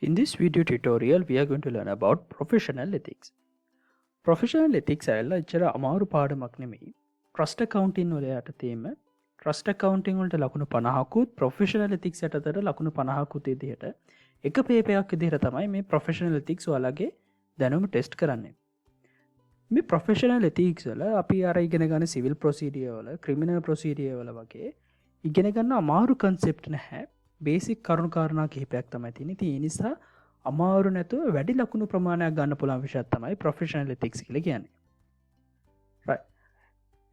In this video tutorial, we are going to learn about professional ethics. Professional ethics ඇල්ල එච්චර අමාරු පාඩමක් නෙමෙයි. Trust accounting වල යටතේම trust accounting වලට ලකුණු 50කුත් professional ethics යටතට ලකුණු 50කුත් විදිහට එක පේපරයක් විදිහට තමයි මේ professional ethics වලගේ දැනුම ටෙස්ට් කරන්නේ. මේ professional ethics වල අපි අර ඉගෙන ගන්න civil procedure වල criminal procedure වල වගේ ඉගෙන ගන්න අමාරු concept නැහැ. බේසික් කරුණු කාරණා කිහිපයක් තමයි තියෙන්නේ. ඉතින් ඒ නිසා අමාරු නැතුව වැඩි ලකුණු ප්‍රමාණයක් ගන්න පුළුවන් විෂයක් තමයි ප්‍රොෆෙෂනල් එතික්ස් කියලා කියන්නේ. right.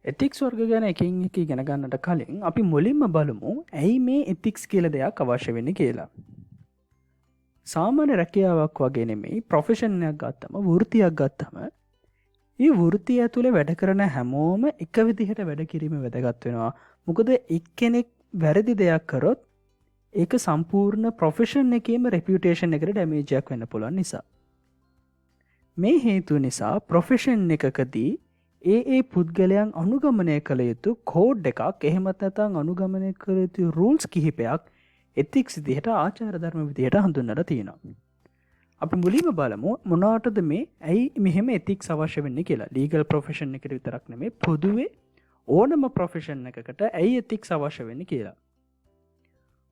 එතික්ස් වර්ග ගැන එකින් එක ඉගෙන ගන්නට කලින් අපි මුලින්ම බලමු ඇයි මේ එතික්ස් කියලා දෙයක් අවශ්‍ය වෙන්නේ කියලා. සාමාන්‍ය රැකියාවක් වගේ නෙමෙයි ප්‍රොෆෙෂන් එකක් ගත්තම වෘත්තියක් ගත්තම මේ වෘත්තිය ඇතුලේ වැඩ කරන හැමෝම එක විදිහට වැඩ කිරීම වැදගත් වෙනවා. මොකද එක්කෙනෙක් වැරදි දෙයක් කරොත් ඒක සම්පූර්ණ ප්‍රොෆෙෂන් එකේම රෙපියුටේෂන් එකට ඩැමේජ් එකක් වෙන්න පුළුවන් නිසා. මේ හේතුව නිසා ප්‍රොෆෙෂන් එකකදී ඒ පුද්ගලයන් අනුගමනය කළ යුතු කෝඩ් එකක් එහෙමත් නැත්නම් අනුගමනය කළ යුතු රූල්ස් කිහිපයක් එතික්ස් විදිහට ආචාර ධර්ම විදිහට හඳුන්වලා තියෙනවා. අපි මුලින්ම බලමු මොනවටද මේ ඇයි මෙහෙම එතික්ස් අවශ්‍ය වෙන්නේ කියලා. ලීගල් ප්‍රොෆෙෂන් එකට විතරක් නෙමෙයි පොදුවේ ඕනම ප්‍රොෆෙෂන් එකකට ඇයි එතික්ස් අවශ්‍ය වෙන්නේ කියලා.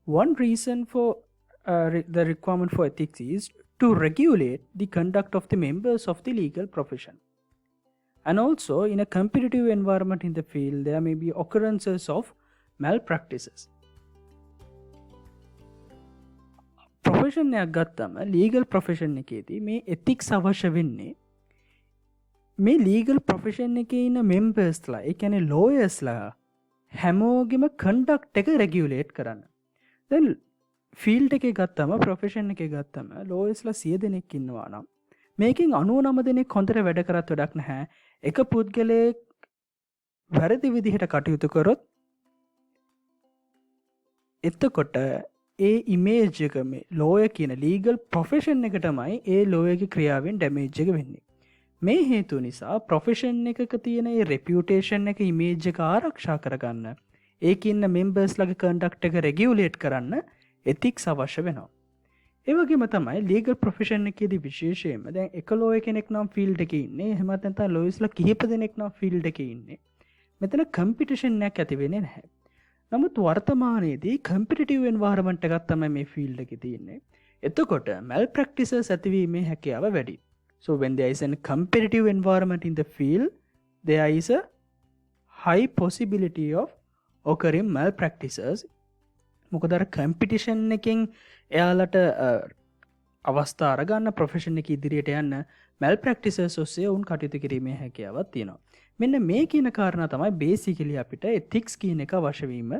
One reason for the requirement for ethics is to regulate the conduct of the members of the legal profession. And also, in a competitive environment in the field, there may be occurrences of malpractices. Profession එකක් ගත්තම legal profession එකේදී මේ ethics අවශ්‍ය වෙන්නේ මේ legal profession එකේ ඉන්න membersලා, ඒ කියන්නේ lawyersලා හැමෝගෙම conduct එක regulate කරන්න. දැන් ෆීල්ඩ් එකේ ගත්තම ප්‍රොෆෙෂන් එකේ ගත්තම ලෝයස්ලා 100 දෙනෙක් ඉන්නවා නම් මේකෙන් 99 දෙනෙක් හොඳට වැඩ කරත් වැඩක් නැහැ. එක පුද්ගලයෙක් වැරදි විදිහට කටයුතු කරොත් එතකොට ඒ ඉමේජ් එක මේ ලෝයර් කියන ලීගල් ප්‍රොෆෙෂන් එකටමයි ඒ ලෝයර්ගේ ක්‍රියාවෙන් ඩැමේජ් එක වෙන්නේ. මේ හේතුව නිසා ප්‍රොෆෙෂන් එකක තියෙන ඒ රෙපියුටේෂන් එක ඉමේජ් එක ආරක්ෂා කරගන්න ඒකේ ඉන්න මෙම්බර්ස්ලාගේ කන්ඩක්ට් එක රෙගියුලේට් කරන්න එතික්ස් අවශ්‍ය වෙනවා. ඒ වගේම තමයි ලීගල් ප්‍රොෆෙෂන් එකේදී විශේෂයෙන්ම දැන් එක ලෝයර් කෙනෙක් නම් ෆීල්ඩ් එකේ ඉන්නේ. එහෙමත් නැත්නම් ලෝයර්ස්ලා කිහිප දෙනෙක් නම් ෆීල්ඩ් එකේ ඉන්නේ. මෙතන කම්පිටිෂන් එකක් ඇති වෙන්නේ නැහැ. නමුත් වර්තමානයේදී කම්පිටිටිව් එන්වයරන්මන්ට් එකක් තමයි මේ ෆීල්ඩ් එකේ තියෙන්නේ. එතකොට malpractices ඇතිවීමේ හැකියාව වැඩි. So when there is a competitive environment in the field, there is a high possibility of occurring malpractices. මොකද අර කම්පිටිෂන් එකෙන් එයාලට අවස්ථා අරගන්න ප්‍රොෆෙෂන් එක ඉදිරියට යන්න malpractices ඔස්සේ උන් කටයුතු කිරීමේ හැකියාවක් තියෙනවා. මෙන්න මේ කියන කාරණා තමයි බේසිකලි අපිට ethics කියන එක අවශ්‍ය වීම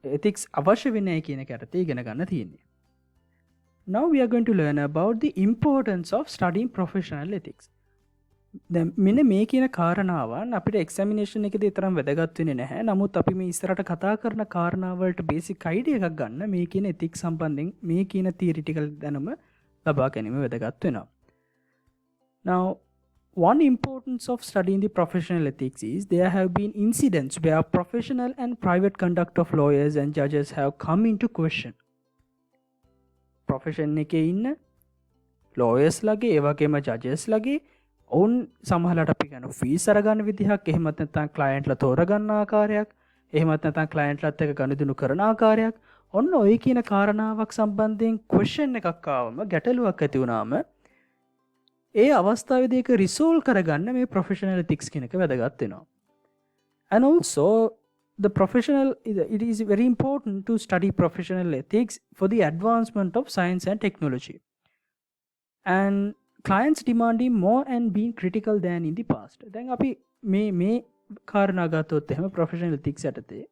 ethics අවශ්‍ය වෙන්නේ කියන එක යටතේ ඉගෙන ගන්න තියෙන්නේ. Now we are going to learn about the importance of studying professional ethics. දැන් මෙන්න මේ කියන කාරණාවන් අපිට එක්සැමිනේෂන් එකේදී තරම් වැදගත් වෙන්නේ නැහැ. නමුත් අපි මේ ඉස්සරහට කතා කරන කාරණා වලට බේසික් අයිඩියා එකක් ගන්න මේ කියන ethics සම්බන්ධයෙන් මේ කියන theoretical දැනුම ලබා ගැනීම වැදගත් වෙනවා. Now one importance of studying the professional ethics is there have been incidents where professional and private conduct of lawyers and judges have come into question. Profession එකේ ඉන්න lawyers ලගේ ඒ වගේම judges ලගේ ඔවුන් සමහරවිට අපි කියන ෆීස් අරගන්න විදිහක් එහෙමත් නැත්නම් ක්ලයන්ට්ලා තෝරගන්න ආකාරයක් එහෙමත් නැත්නම් ක්ලයන්ට්ලාත් එක්ක ගනුදෙනු කරන ආකාරයක් ඔන්න ඔය කියන කාරණාවක් සම්බන්ධයෙන් ක්වෙස්චන් එකක් ආවම ගැටලුවක් ඇති වුණාම ඒ අවස්ථාවේදී ඒක රිසෝල්ව් කරගන්න මේ ප්‍රොෆෙෂනල් එතික්ස් කියන එක වැදගත් වෙනවා. And also the professional it is very important to study professional ethics for the advancement of science and technology. And clients demanding more and being critical than in the past. දැන් අපි මේ කාරණා ගත්තොත් එහෙම ප්‍රොෆෙෂනල් එතික්ස් යටතේ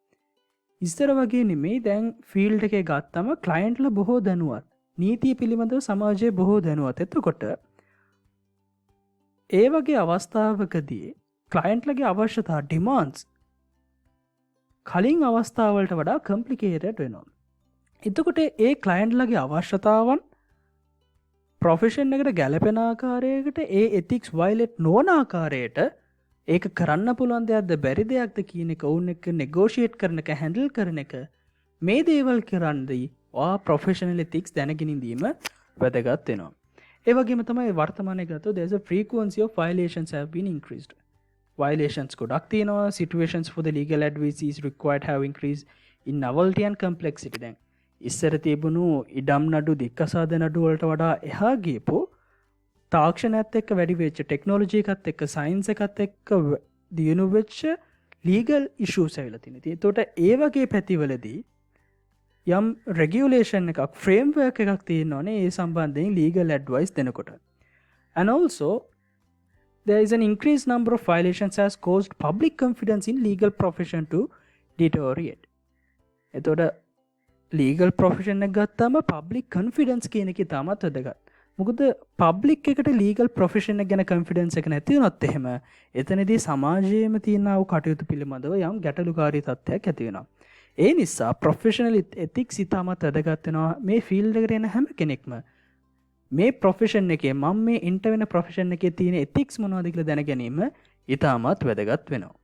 ඉස්සර වගේ නෙමෙයි දැන් ෆීල්ඩ් එකේ ගත්තම ක්ලයන්ට්ලා බොහෝ දැනුවත්. නීතිය පිළිබඳව සමාජයේ බොහෝ දැනුවත්. එතකොට ඒ වගේ අවස්ථාවකදී ක්ලයන්ට්ලාගේ අවශ්‍යතා ඩිමාන්ඩ්ස් කලින් අවස්ථාවලට වඩා කම්ප්ලිකේටඩ් වෙනවා. එතකොට ඒ ක්ලයන්ට්ලාගේ අවශ්‍යතාවන් ප්‍රොෆෙෂන් එකට ගැලපෙන ආකාරයකට ඒ එතික්ස් වයලේට් නොවන ආකාරයට ඒක කරන්න පුළුවන් දෙයක්ද බැරි දෙයක්ද කියන එක ඔවුන් එක්ක නෙගෝෂියේට් කරන එක හැන්ඩල් කරන එක මේ දේවල් කරන්දී ප්‍රොෆෙෂනල් එතික්ස් දැනගෙන ඉඳීම වැදගත් වෙනවා. ඒ වගේම තමයි වර්තමානයේ ගත්තොත් there's a frequency of violations have been increased. Violations ගොඩක් තියෙනවා. Situations for the legal advice is required have increased in novelty and complexity. දැන් ඉස්සර තිබුණු ඉඩම් නඩු දික්කසාද නඩු වලට වඩා එහා ගියපු තාක්ෂණයත් එක්ක වැඩි වෙච්ච ටෙක්නොලොජි එකත් එක්ක සයින්ස් එකත් එක්ක දියුණු වෙච්ච ලීගල් ඉෂුස් ඇවිල්ලා තියෙනවා. ඒතකොට ඒ වගේ පැතිවලදී යම් රෙගියුලේෂන් එකක් ෆ්‍රේම්වර්ක් එකක් තියෙනවානේ ඒ සම්බන්ධයෙන් ලීගල් ඇඩ්වයිස් දෙනකොට. And also there is an increased number of violations has caused public confidence in legal profession to deteriorate. එතකොට legal profession එක ගත්තාම public confidence කියන එක තාමත් වැදගත්. මොකද public එකට legal profession එක ගැන confidence එක නැති වුණොත් එහෙම එතනදී සමාජයේම තියෙන ආ කටයුතු පිළිබඳව යම් ගැටලුකාරී තත්ත්වයක් ඇති වෙනවා. ඒ නිසා professional ethics ඉතාමත් වැදගත් වෙනවා. මේ field එකට එන හැම කෙනෙක්ම මේ profession එකේ මම මේ enter වෙන profession එකේ තියෙන ethics මොනවද කියලා දැන ගැනීම ඉතාමත් වැදගත් වෙනවා.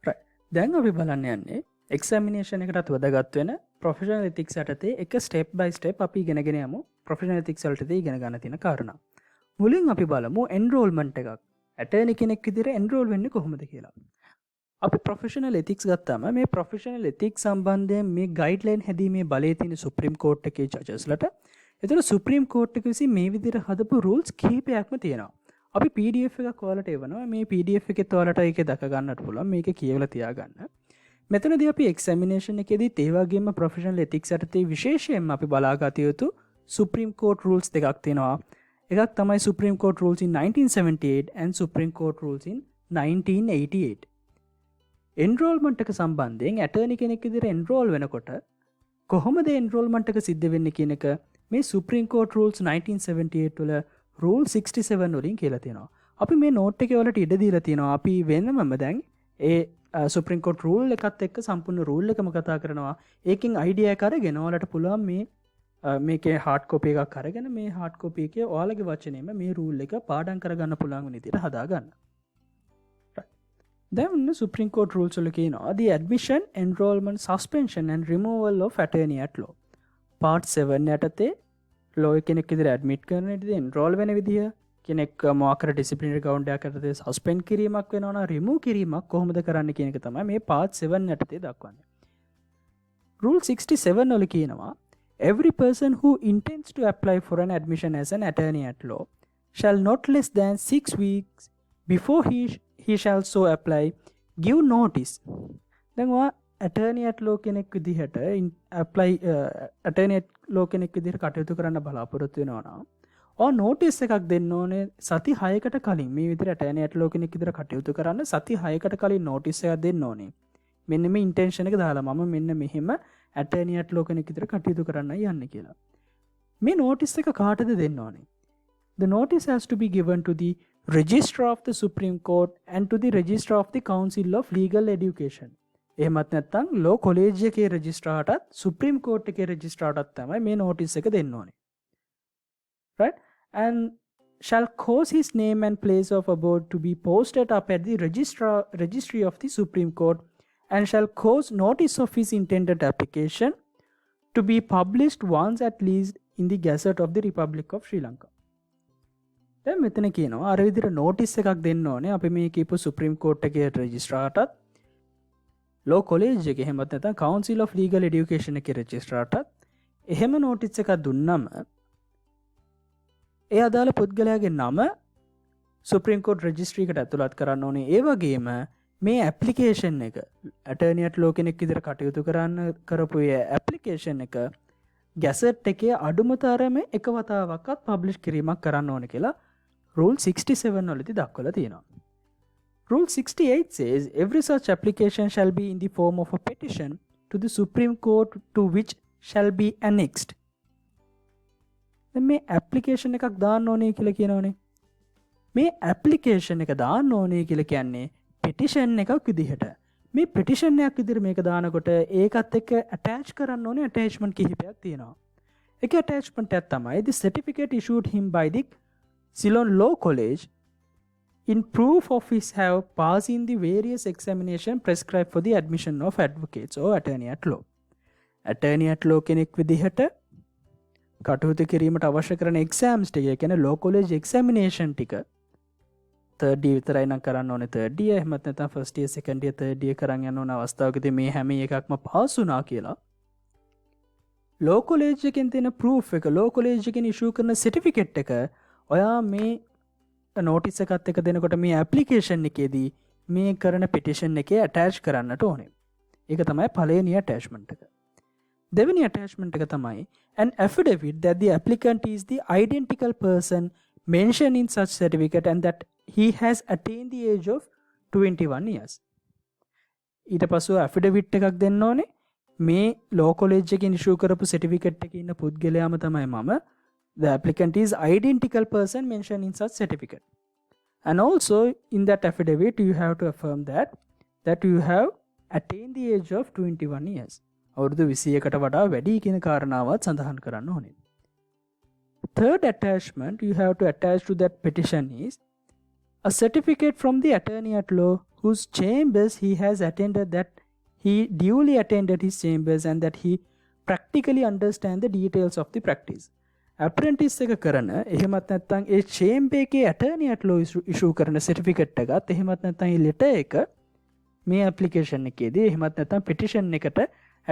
right. දැන් අපි බලන්න යන්නේ examination එකටත් වැදගත් වෙන professional ethics යටතේ එක step by step අපි ඉගෙනගෙන යමු professional ethics වලටදී ඉගෙන ගන්න තියෙන කාරණා. මුලින් අපි බලමු enrollment එකක්. attorney කෙනෙක් විදිහට enroll වෙන්නේ කොහොමද කියලා. අපි professional ethics ගත්තාම මේ professional ethics සම්බන්ධයෙන් මේ guideline හැදීමේ බලය තියෙන Supreme Court එකේ judges ලට. එතන Supreme Court එක විසින් මේ විදිහට හදපු rules කිහිපයක්ම තියෙනවා. අපි PDF එකක් ඔයාලට එවනවා. මේ PDF එකෙත් ඔයාලට ඒකේ දැක ගන්නට පුළුවන්. මේක කියවලා තියාගන්න. මෙතනදී අපි examination එකේදී ඒ වගේම professional ethics යටතේ විශේෂයෙන්ම අපි බලාගත යුතු Supreme Court rules දෙකක් තියෙනවා. එකක් තමයි Supreme Court rules in 1978 and Supreme Court rules in 1988. enrollment එක සම්බන්ධයෙන් attorney කෙනෙක් විදිහට enroll වෙනකොට කොහොමද enrollment එක සිද්ධ වෙන්නේ කියන එක මේ Supreme Court rules 1978 වල rule 67 වලින් කියලා තියෙනවා. අපි මේ note එකේ වලට ඉඩ දීලා තියෙනවා. අපි වෙනමම දැන් ඒ Supreme Court rule එකත් එක්ක සම්පූර්ණ rule එකම කතා කරනවා. ඒකෙන් idea එක අරගෙන ඔයාලට පුළුවන් මේකේ hard copy එකක් අරගෙන මේ hard copy එකේ ඔයාලගේ වචනේම මේ rule එක පාඩම් කරගන්න පුළුවන් වෙන විදිහට හදාගන්න. Then Supreme Court rules වල කියනවා the admission, enrollment, suspension and removal of attorney at law. Part 7 යටතේ lawyer කෙනෙක් විදිහට admit කරන විදිහ, enroll වෙන විදිහ, කෙනෙක් මොකක්ද disciplinary ground එකක් යටතේ suspend කිරීමක් වෙනවා නම් remove කිරීමක් කොහොමද කරන්න කියන එක තමයි මේ part 7 යටතේ දක්වන්නේ. Rule 67 වල කියනවා every person who intends to apply for an admission as an attorney at law shall not less than 6 weeks before he shall so apply give notice. දැන් ඔයා attorney at law කෙනෙක් විදිහට apply attorney at law කෙනෙක් විදිහට කටයුතු කරන්න බලාපොරොත්තු වෙනවා නම් ඔයා notice එකක් දෙන්න ඕනේ සති 6කට කලින්. මේ විදිහට attorney at law කෙනෙක් විදිහට කටයුතු කරන්න සති 6කට කලින් notice එකක් දෙන්න ඕනේ. මෙන්න මේ intention එක දාලා මම මෙන්න මෙහෙම attorney at law කෙනෙක් විදිහට කටයුතු කරන්නයි යන්නේ කියලා. මේ notice එක කාටද දෙන්න ඕනේ? The notice has to be given to the Registrar of the Supreme Court and to the Registrar of the Council of Legal Education. එහෙමත් නැත්නම් law college එකේ registrarටත් Supreme Court එකේ registrarටත් තමයි මේ notice එක දෙන්න ඕනේ. Right? And shall cause his name and place of abode to be posted up at the registry of the Supreme Court and shall cause notice of his intended application to be published once at least in the Gazette of the Republic of Sri Lanka. දැන් මෙතන කියනවා අර විදිහට notice එකක් දෙන්න ඕනේ අපි මේ කියපු Supreme Court එකේ registrarටත් law college එකේ එහෙමත් නැත්නම් Council of Legal Education එකේ registrarටත් එහෙම notice එකක් දුන්නම ඒ අදාළ පුද්ගලයාගේ නම Supreme Court registry එකට ඇතුළත් කරන්න ඕනේ. ඒ වගේම මේ application එක attorney at law කෙනෙක් විදිහට කටයුතු කරන්න කරපු ඒ application එක Gazette එකේ අඩුම තරමේ එක වතාවක්වත් publish කිරීමක් කරන්න ඕනේ කියලා Rule 67 වලදී දක්වලා තියෙනවා. Rule 68 says every such application shall be in the form of a petition to the Supreme Court to which shall be annexed. මේ application එකක් දාන්න ඕනේ කියලා කියනවනේ. මේ application එක දාන්න ඕනේ කියලා කියන්නේ petition එකක් විදිහට. මේ petition එකක් විදිහට මේක දානකොට ඒකත් එක්ක attach කරන්න ඕනේ attachment කිහිපයක් තියෙනවා. එක attachment එකක් තමයි the certificate issued him by the Ceylon Law College in proof of his have passed in the various examination prescribed for the admission of advocates or attorney at law. Attorney at law කෙනෙක් විදිහට කටයුතු කිරීමට අවශ්‍ය කරන exams ටික, ඒ කියන්නේ ලෝ college examination ටික third year විතරයි නම් කරන්න ඕනේ. තර්ඩ් ඉයර් එහෙමත් නැත්නම් first year second year third year කරන් යන ඕන අවස්ථාවකදී මේ හැම එකක්ම පාස් වුණා කියලා ලෝ කොලේජ් එකෙන් තියෙන ප්‍රූෆ් එක, ලෝ කොලේජ් එකෙන් ඉෂුව කරන සර්ටිෆිකේට් එක ඔයා මේ නෝටිස් එකත් එක දෙනකොට මේ ඇප්ලිකේෂන් එකේදී මේ කරන පිටිෂන් එකේ ඇටච් කරන්නට ඕනේ. ඒක තමයි පළවෙනි ඇටැච්මන්ට් එක. දෙවෙනි ඇටැච්මන්ට් එක තමයි an affidavit that the applicant is the identical person mentioned in such certificate and that he has attained the age of 21 years. ඊට පස්සෙ affidavit එකක් දෙන්න ඕනේ. මේ law college එකකින් issue කරපු certificate එකේ ඉන්න පුද්ගලයාම තමයි මම. The applicant is identical person mentioned in such certificate. And also in that affidavit you have to affirm that you have attained the age of 21 years. අවුරුදු 21කට වඩා වැඩි කියන කාරණාවත් සඳහන් කරන්න ඕනේ. Third attachment you have to attach to that petition is a certificate from the attorney at law whose chambers he has attended, that he duly attended his chambers and that he practically understand the details of the practice. Apprentice එක කරන එහෙමත් නැත්නම් ඒ chamber එකේ attorney at law issue කරන certificate එකත් එහෙමත් නැත්නම් ඒ letter එක මේ application එකේදී එහෙමත් නැත්නම් petition එකට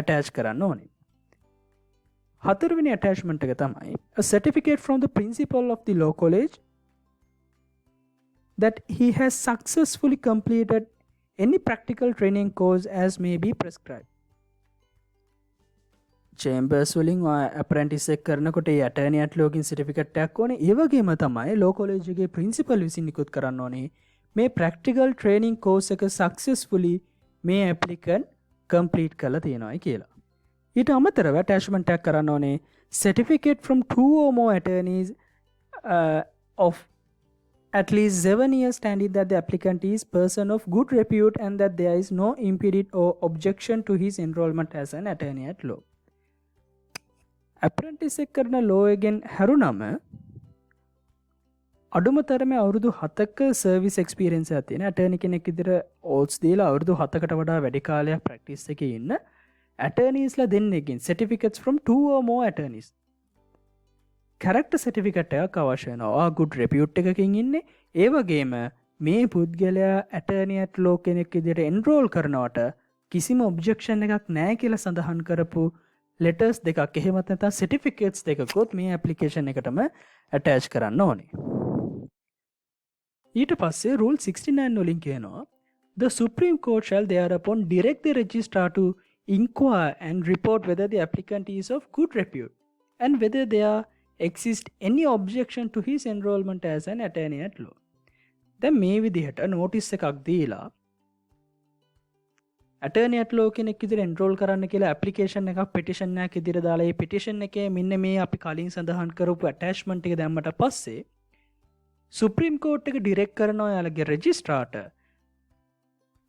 attach කරන්න ඕනේ. හතරවෙනි attachment එක තමයි a certificate from the principal of the law college that he has successfully completed any practical training course as may be prescribed. Chambers වලින් ඇප්‍රැන්ටිස් එක කරනකොට ඒ ඇටර්නි ඇට් ලෝ කින් සර්ටිෆිකේට් එකක් ඕනේ. ඒ වගේම තමයි ලෝ කොලේජ් එකේ ප්‍රින්සිපල් විසින් නිකුත් කරන්න ඕනේ මේ ප්‍රැක්ටිකල් ට්‍රේනින් කෝස් එක සක්සස්ෆුලි මේ ඇප්ලිකන්ට් කම්ප්ලීට් කරලා තියෙනවායි කියලා. ඊට අමතරව ඇටැච්මන්ට් එකක් කරන්න ඕනේ certificate from 2 or more attorneys of at least 7 years standing that the applicant is person of good repute and that there is no impediment or objection to his enrollment as an attorney at law. ඇප්‍රැන්ටිස් එක කරන ලෝ එකෙන් හැරුණම අඩුම තරමේ අවුරුදු 7ක service experience එකක් තියෙන ඇටර්නි කෙනෙක් විදිහට ඕට්ස් දීලා අවුරුදු 7කට වඩා වැඩි කාලයක් ප්‍රැක්ටිස් එකේ ඉන්න ඇටර්නීස්ලා දෙන්නෙක්ගෙන් certificates from 2 or more attorneys character certificate එකක් අවශ්‍ය වෙනවා. good repute එකකින් ඉන්නේ. ඒ වගේම මේ පුද්ගලයා attorney at law කෙනෙක් විදිහට enroll කරනවට කිසිම objection එකක් නැහැ කියලා සඳහන් කරපු letters දෙකක් එහෙමත් නැත්නම් certificates දෙකකුත් මේ application එකටම attach කරන්න ඕනේ. ඊට පස්සේ rule 69 වලින් කියනවා the Supreme Court shall thereupon direct the registrar to inquire and report whether the applicant is of good repute and whether there exists any objection to his enrollment as an attorney at law. දැන් මේ විදිහට notice එකක් දීලා attorney at law කෙනෙක් විදිහට enroll කරන්න කියලා application එකක් petition එකක් විදිහට දාලා ඒ petition එකේ මෙන්න මේ අපි කලින් සඳහන් කරපු attachment ටික දැම්මට පස්සේ Supreme Court එක direct කරනවා යාලගේ registrarට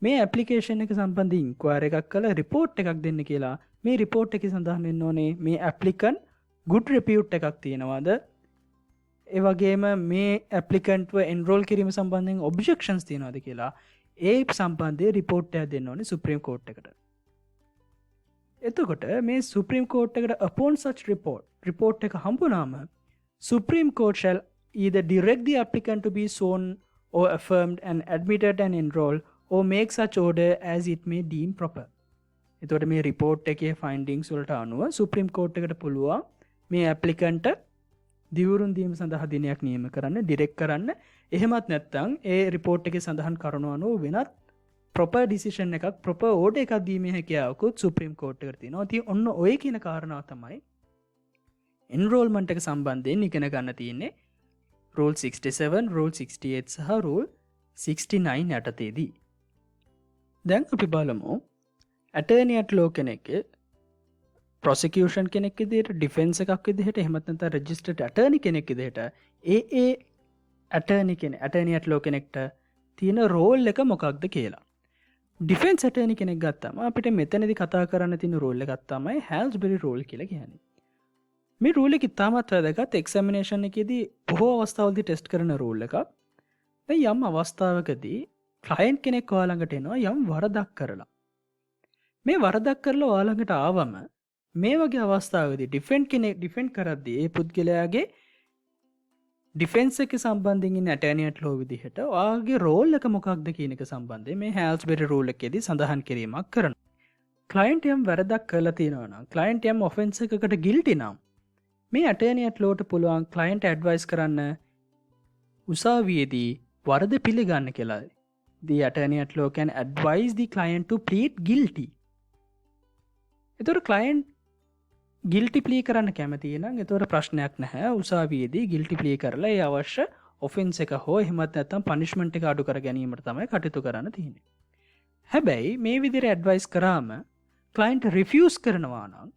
මේ application එක සම්බන්ධ inquiry එකක් කරලා report එකක් දෙන්න කියලා. මේ report එකේ සඳහන් වෙන්න ඕනේ මේ applicant good repute එකක් තියෙනවද, ඒ වගේම මේ applicant ව enroll කිරීම සම්බන්ධයෙන් objections තියෙනවද කියලා ඒ සම්බන්ධයේ report එකක් දෙන්න ඕනේ Supreme Court එකට. එතකොට මේ Supreme Court එකට upon such report එක හම්බුනාම Supreme Court shall either direct the applicant to be sworn or affirmed and admitted and enrolled or make such order as it may deem proper. එතකොට මේ report එකේ findings වලට අනුව Supreme Court එකට පුළුවන් මේ applicant දිවුරුම් දීම සඳහා දිනයක් නියම කරන්න, direct කරන්න. එහෙමත් නැත්නම් ඒ report එකේ සඳහන් කරුණු අනුව වෙනත් proper decision එකක්, proper order එකක් දීමේ හැකියාවකුත් Supreme Court එකට තියෙනවා. ඉතින් ඔන්න ඔය කියන කාරණාව තමයි enrollment එක සම්බන්ධයෙන් ඉගෙන ගන්න තියෙන්නේ Rule 67, Rule 68 සහ Rule 69 යටතේදී. දැන් අපි බලමු attorney at law කෙනෙක්ගේ prosecution කෙනෙක් විදිහට, defense එකක් විදිහට, එහෙමත් නැත්නම් registered attorney කෙනෙක් විදිහට ඒ attorney at law කෙනෙක්ට තියෙන role එක මොකක්ද කියලා. defense attorney කෙනෙක් ගත්තාම අපිට මෙතනදී කතා කරන්න තියෙන role එකක් තමයි Halsbury rule කියලා කියන්නේ. මේ rule එක ඉතාමත් වැදගත් examination එකේදී බොහෝ අවස්ථාවලදී test කරන rule එකක්. දැන් යම් අවස්ථාවකදී client කෙනෙක් ඔයා ළඟට එනවා යම් වරදක් කරලා. මේ වරදක් කරලා ඔයා ළඟට ආවම මේ වගේ අවස්ථාවකදී ඩිෆෙන්ඩ් කරද්දී ඒ පුද්ගලයාගේ ඩිෆෙන්ස් එක සම්බන්ධයෙන් ඉන්න ඇටර්නි ඇට් ලෝ විදිහට ඔයාගේ රෝල් එක මොකක්ද කියන එක සම්බන්ධයෙන් මේ හැල්ස්බෙරි රූල් එකේදී සඳහන් කිරීමක් කරනවා. ක්ලයන්ට් යම් වැරදක් කරලා තියෙනවා නම් ක්ලයන්ට් යම් ඔෆෙන්ස් එකකට ගිල්ටි නම් මේ ඇටර්නි ඇට් ලෝට පුළුවන් ක්ලයන්ට් ඇඩ්වයිස් කරන්න උසාවියේදී වරද පිළිගන්න කියලා. The attorney at law can advise the client to plead guilty. එතකොට client guilty plea කරන්න කැමති නම් එතකොට ප්‍රශ්නයක් නැහැ. උසාවියේදී guilty plea කරලා ඒ අවශ්‍ය offense එක හෝ එහෙමත් නැත්නම් punishment එක අඩු කර ගැනීමට තමයි කටයුතු කරන්න තියෙන්නේ. හැබැයි මේ විදිහට advice කරාම client refuse කරනවා නම්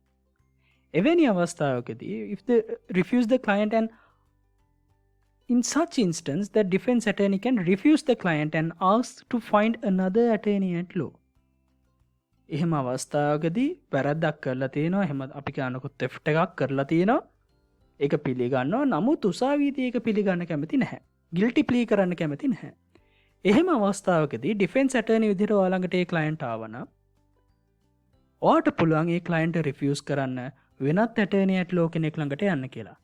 එවැනි අවස්ථාවකදී if they refuse the client and in such instance, the defense attorney can refuse the client and ask to find another attorney at law. එහෙම අවස්ථාවකදී වැරද්දක් කරලා තියෙනවා. එහෙම අපි කියනකො theft එකක් කරලා තියෙනවා. ඒක පිළිගන්නවා. නමුත් උසාවියේදී ඒක පිළිගන්න කැමති නැහැ. guilty plea කරන්න කැමති නැහැ. එහෙම අවස්ථාවකදී defense attorney විදිහට ඔයා ළඟට ඒ client ආවනම් ඔයාට පුළුවන් ඒ client refuse කරන්න වෙනත් attorney at law කෙනෙක් ළඟට යන්න කියලා.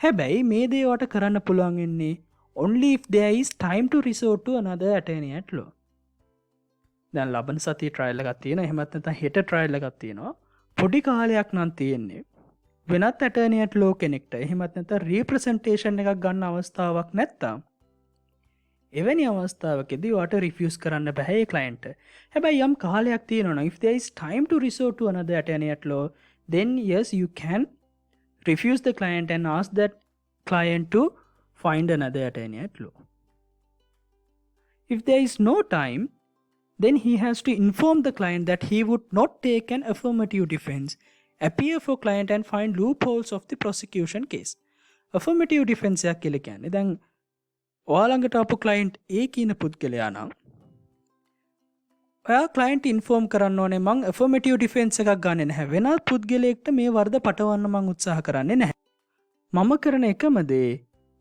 හැබැයි මේ දේවට කරන්න පුළුවන් වෙන්නේ only if there is time to resort to another attorney at law. දැන් ලබන සතියේ trial එකක් තියෙනවා. එහෙමත් නැත්නම් හෙට trial එකක් තියෙනවා. පොඩි කාලයක් නම් තියෙන්නේ වෙනත් attorney at law කෙනෙක්ට එහෙමත් නැත්නම් representation එකක් ගන්න අවස්ථාවක් නැත්තම් එවැනි අවස්ථාවකදී ඔයාට refuse කරන්න බෑ ඒ client. හැබැයි යම් කාලයක් තියෙනවා නම් if there is time to resort to another attorney at law then yes you can refuse the client and ask that client to find another attorney at law. If there is no time, then he has to inform the client that he would not take an affirmative defense, appear for client and find loopholes of the prosecution case. Affirmative defense එකක් කියලා කියන්නේ දැන් ඔයා ළඟට ආපු client A කියන පුද්ගලයා නම් ඔයා client inform කරන්න ඕනේ මං affirmative defense එකක් ගන්නෙ නැහැ. වෙනත් පුද්ගලයෙක්ට මේ වරද පටවන්න මං උත්සාහ කරන්නේ නැහැ. මම කරන එකම දේ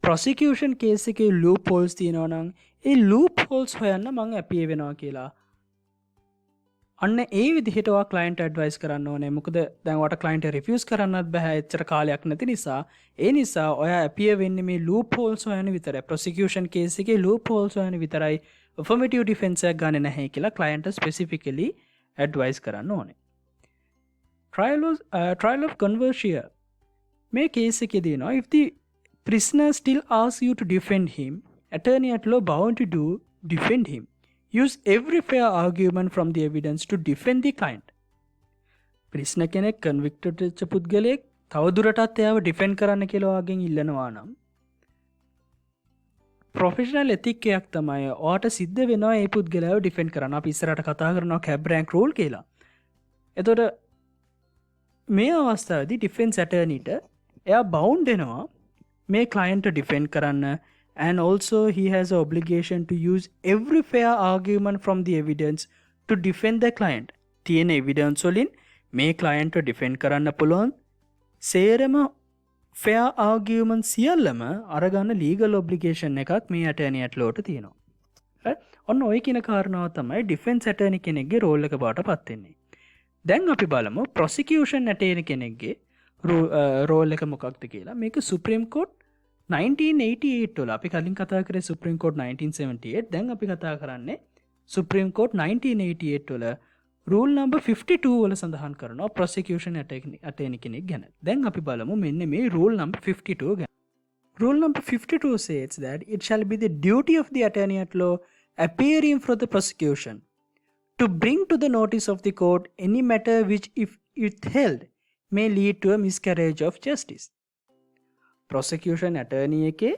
prosecution case එකේ loopholes තියෙනවා නම් ඒ loopholes හොයන්න මං appear වෙනවා කියලා. අන්න ඒ විදිහට ඔයා client advice කරන්න ඕනේ. මොකද දැන් ඔයාට client refuse කරන්නත් බෑ එච්චර කාලයක් නැති නිසා. ඒ නිසා ඔයා appear වෙන්නේ මේ loopholes හොයන විතරයි. prosecution case එකේ loopholes හොයන විතරයි. affirmative defense එකක් ගන්න නැහැ කියලා client specifically advice කරන්න ඕනේ. Trial of conversion මේ case එකේදී නෝ if the prisoner still asks you to defend him, attorney at law bound to do defend him. Use every fair argument from the evidence to defend the client. prisoner කෙනෙක් convicted වෙච්ච පුද්ගලයෙක් තවදුරටත් එයාව defend කරන්න කියලා ඔයාගෙන් ඉල්ලනවා නම් professional ethic එකක් තමයි ඔයාට සිද්ධ වෙනවා ඒ පුද්ගලයාව ඩිෆෙන්ඩ් කරන්න. අපි ඉස්සරහට කතා කරනවා කැබ් රෑන්ක් රූල් කියලා. එතකොට මේ අවස්ථාවේදී ඩිෆෙන්ස් ඇටර්නිට එයා බවුන්ඩ් වෙනවා මේ ක්ලයන්ට් ඩිෆෙන්ඩ් කරන්න and also he has an obligation to use every fair argument from the evidence to defend the client. තියෙන evidence වලින් මේ ක්ලයන්ට් ඩිෆෙන්ඩ් කරන්න පුළුවන් සේරම fair argument සියල්ලම අරගන්න legal obligation එකක් මේ attorney at lawට තියෙනවා. right? ඔන්න ඔය කියන කාරණාව තමයි defense attorney කෙනෙක්ගේ role එක බවට පත් වෙන්නේ. දැන් අපි බලමු prosecution attorney කෙනෙක්ගේ role එක මොකක්ද කියලා. මේක Supreme Court 1988 වල අපි කලින් කතා කරේ Supreme Court 1978. දැන් අපි කතා කරන්නේ Supreme Court 1988 වල rule number 52 වල සඳහන් කරනවා prosecution attorney කෙනෙක් ගැන. දැන් අපි බලමු මෙන්න මේ rule number 52 ගැන. Rule number 52 says that it shall be the duty of the attorney at law appearing for the prosecution to bring to the notice of the court any matter which if withheld may lead to a miscarriage of justice. Prosecution attorney එකේ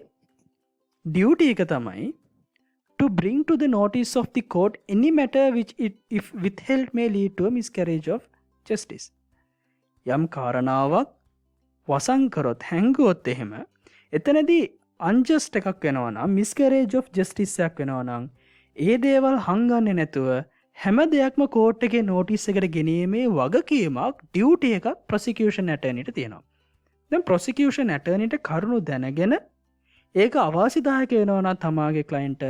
duty එක තමයි to bring to the notice of the court any matter which it, if withheld may lead to a miscarriage of justice. යම් කාරණාවක් වසන් කරොත් හැංගුවොත් එහෙම එතනදී unjust එකක් වෙනවා නම් miscarriage of justice එකක් වෙනවා නම් ඒ දේවල් හංගන්නේ නැතුව හැම දෙයක්ම කෝට් එකේ notice එකට ගෙනීමේ වගකීමක් duty එකක් prosecution attorneyට තියෙනවා. දැන් prosecution attorneyට කරුණු දැනගෙන ඒක අවාසිදායක වෙනවා නම් තමාගේ client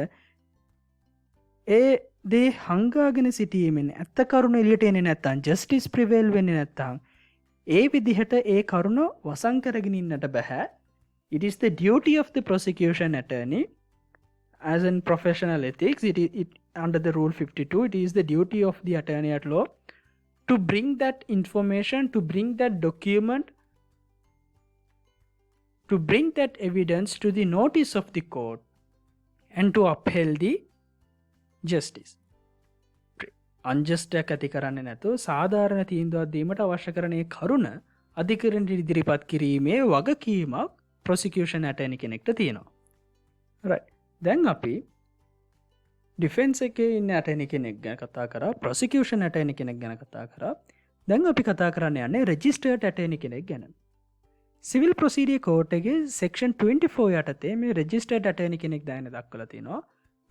ඒ දේ හංගාගෙන සිටීමෙන් ඇත්ත කරුණු එළියට එන්නේ නැත්නම් justice prevail වෙන්නේ නැත්නම් ඒ විදිහට ඒ කරුණ වසන් කරගෙන ඉන්නට බෑ. It is the duty of the prosecution attorney as in professional ethics. Under the rule 52, it is the duty of the attorney at law to bring that information, to bring that document, to bring that evidence to the notice of the court and to uphold the justice. අන්ජස්ටයක් ඇති කරන්නේ නැතුව සාධාරණ තීන්දුවක් දීමට අවශ්‍ය කරන ඒ කරුණ අධිකරණයට ඉදිරිපත් කිරීමේ වගකීමක් ප්‍රොසිකියුෂන් ඇටර්නි කෙනෙක්ට තියෙනවා. right. දැන් අපි ඩිෆෙන්ස් එකේ ඉන්න ඇටර්නි කෙනෙක් ගැන කතා කරා, ප්‍රොසිකියුෂන් ඇටර්නි කෙනෙක් ගැන කතා කරා. දැන් අපි කතා කරන්න යන්නේ රෙජිස්ටර්ඩ් ඇටර්නි කෙනෙක් ගැන. සිවිල් ප්‍රොසීඩියර් කෝඩ් එකේ සෙක්ෂන් 24 යටතේ මේ රෙජිස්ටර්ඩ් ඇටර්නි කෙනෙක් දැන දක්වලා තියෙනවා.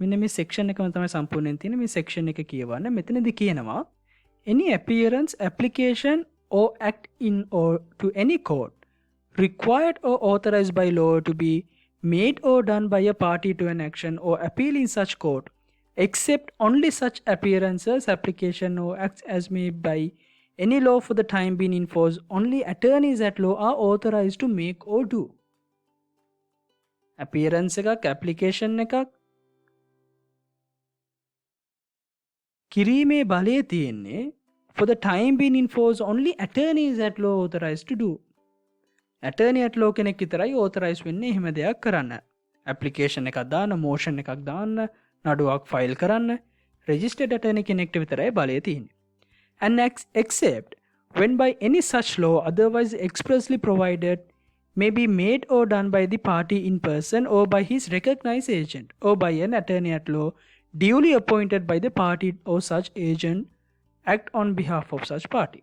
මෙන්න මේ සෙක්ෂන් එකම තමයි සම්පූර්ණයෙන් තියෙන්නේ. මේ සෙක්ෂන් එක කියවන්න. මෙතනදී කියනවා any appearance, application or act in or to any court required or authorized by law to be made or done by a party to an action or appeal in such court, except only such appearances, application or acts as made by any law for the time being in force, only attorneys at law are authorized to make or do. appearance එකක්, application එකක් කිරීමේ බලය තියෙන්නේ for the time being in force, only attorneys at law authorized to do. attorney at law කෙනෙක් විතරයි authorized වෙන්නේ එහෙම දෙයක් කරන්න. application එකක් දාන්න, motion එකක් දාන්න, නඩුවක් file කරන්න registered attorney කෙනෙක්ට විතරයි බලය තියෙන්නේ. And except when by any such law otherwise expressly provided may be made or done by the party in person or by his recognized agent or by an attorney at law duly appointed by the party or such agent act on behalf of such party,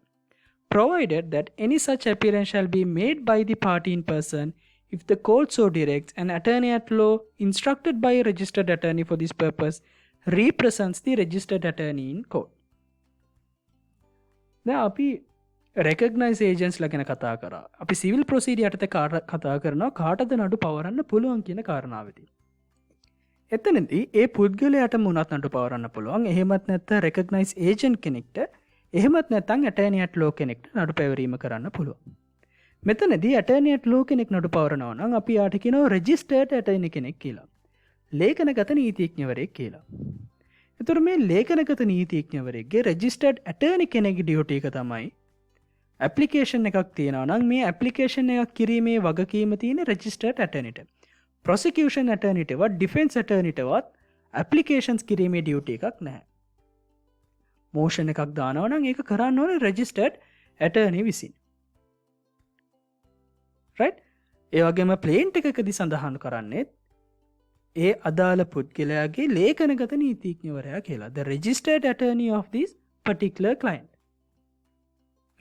provided that any such appearance shall be made by the party in person if the court so directs, an attorney at law instructed by a registered attorney for this purpose represents the registered attorney in court. දැන් අපි recognize agents ලා ගැන කතා කරා. අපි civil procedure යටතේ කතා කරනවා කාටද නඩු පවරන්න පුළුවන් කියන කාරණාවෙදී. එතනදී ඒ පුද්ගලයාටම උනත් නඩු පවරන්න පුළුවන්. එහෙමත් නැත්නම් recognize agent කෙනෙක්ට, එහෙමත් නැත්නම් attorney at law කෙනෙක්ට නඩු පැවරීම කරන්න පුළුවන්. මෙතනදී attorney at law කෙනෙක් නඩු පවරනවා නම් අපි යාට කියනවා registered attorney කෙනෙක් කියලා. ලේඛනගත නීතිඥවරයෙක් කියලා. එතකොට මේ ලේඛනගත නීතිඥවරයෙක්ගේ registered attorney කෙනෙක්ගේ ඩියුටි එක තමයි application එකක් තියෙනවා නම් මේ application එකක් කිරීමේ වගකීම තියෙන registered attorneyට. prosecution attorneyට වත් defense attorneyට වත් applications කිරීමේ ඩියුටි එකක් නැහැ. motion එකක් දානවා නම් ඒක කරන්න ඕනේ registered attorney විසින්. right? ඒ වගේම plaint එකකදී සඳහන් කරන්නේ ඒ අදාළ පුද්ගලයාගේ ලේඛනගත නීතිඥවරයා කියලා. The registered attorney of this particular client.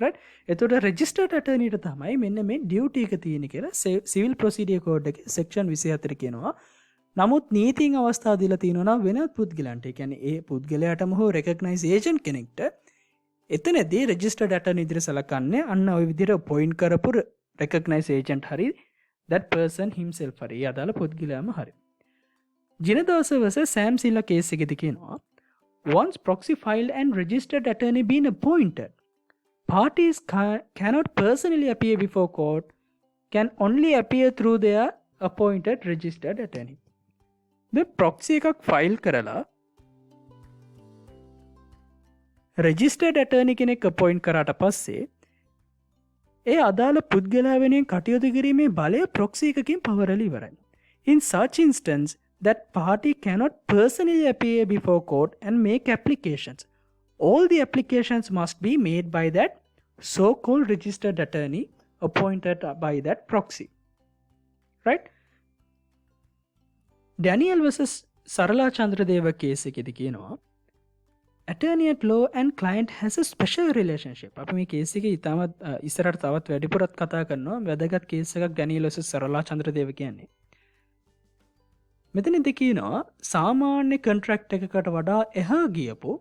right? එතකොට registered attorneyට තමයි මෙන්න මේ duty එක තියෙන කියලා civil procedure code එකේ section 24 කියනවා. නමුත් නීතියෙන් අවස්ථා දීලා තියෙනවා නම් වෙනත් පුද්ගලයන්ට, ඒ කියන්නේ ඒ පුද්ගලයාටම හෝ recognize agent කෙනෙක්ට එතනදී registered attorney ඉදිරිය සලකන්නේ අන්න ওই විදිහට appoint කරපු recognize agent හරි that person himself හරි අදාළ පුද්ගලයාම හරි. Jinadasa vs. Sam Silla case එකේදී කියනවා once proxy filed and registered attorney been appointed, parties cannot personally appear before court, can only appear through their appointed registered attorney. The proxy එකක් file කරලා registered attorney කෙනෙක් appoint කරාට පස්සේ ඒ අදාළ පුද්ගලයා වෙනුවෙන් කටයුතු කිරීමේ බලය proxy එකකින් පවරලා ඉවරයි. In such instance, that party cannot personally appear before court and make applications. All the applications must be made by that so-called registered attorney appointed by that proxy. Right? Daniel versus Sarala Chandradeva case එකේදී කියනවා attorney at law and client has a special relationship. අපි මේ case එකේ ඉතාමත් ඉස්සරහට තවත් වැඩිපුරත් කතා කරනවා. වැදගත් කේස් එකක් Daniel versus Sarala Chandradeva කියන්නේ. මෙතනදී කියනවා සාමාන්‍ය කොන්ට්‍රැක්ට් එකකට වඩා එහා ගියපු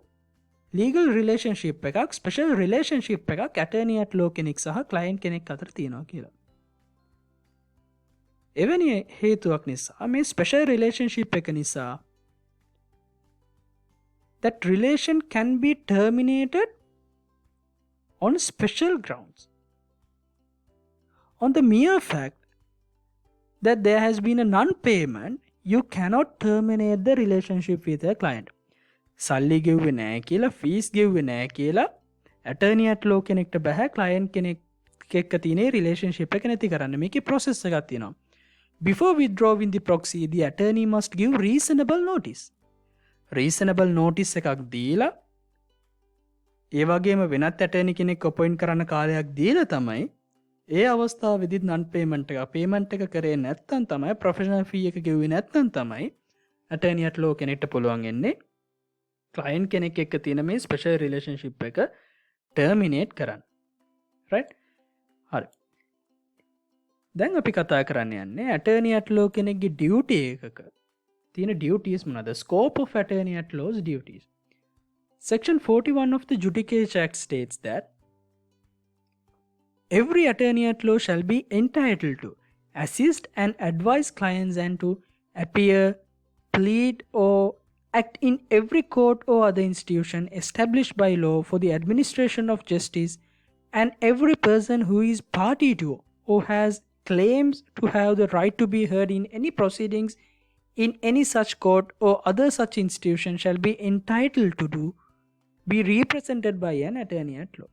legal relationship එකක්, special relationship එකක් attorney at law කෙනෙක් සහ client කෙනෙක් අතර තියෙනවා කියලා. එවැනි හේතුවක් නිසා මේ special relationship එක නිසා that relation can be terminated on special grounds. on the mere fact that there has been a non-payment, you cannot terminate the relationship with a client. සල්ලි ගෙව්වේ නැහැ කියලා, ෆීස් ගෙව්වේ නැහැ කියලා attorney at law කෙනෙක්ට බෑ client කෙනෙක් එක්ක තියෙන relationship එක නැති කරන්න. මේකේ process එකක් තියෙනවා. Before withdrawing the proxy, the attorney must give reasonable notice. Reasonable notice එකක් දීලා ඒ වගේම වෙනත් attorney කෙනෙක් appoint කරන්න කාලයක් දීලා තමයි ඒ අවස්ථාවේදී non payment එක payment එක කරේ නැත්නම් තමයි professional fee එක ගෙව්වේ නැත්නම් තමයි attorney at law කෙනෙක්ට පුළුවන් වෙන්නේ client කෙනෙක් එක්ක තියෙන මේ special relationship එක terminate කරන්න. right? හරි. දැන් අපි කතා කරන්න යන්නේ attorney at law කෙනෙක්ගේ duty එකක තියෙන duties මොනවාද? Scope of attorney at law's duties. Section 41 of the Judicature Act states that every attorney at law shall be entitled to assist and advise clients and to appear, plead or act in every court or other institution established by law for the administration of justice, and every person who is party to or has claims to have the right to be heard in any proceedings in any such court or other such institution shall be entitled to be represented by an attorney at law.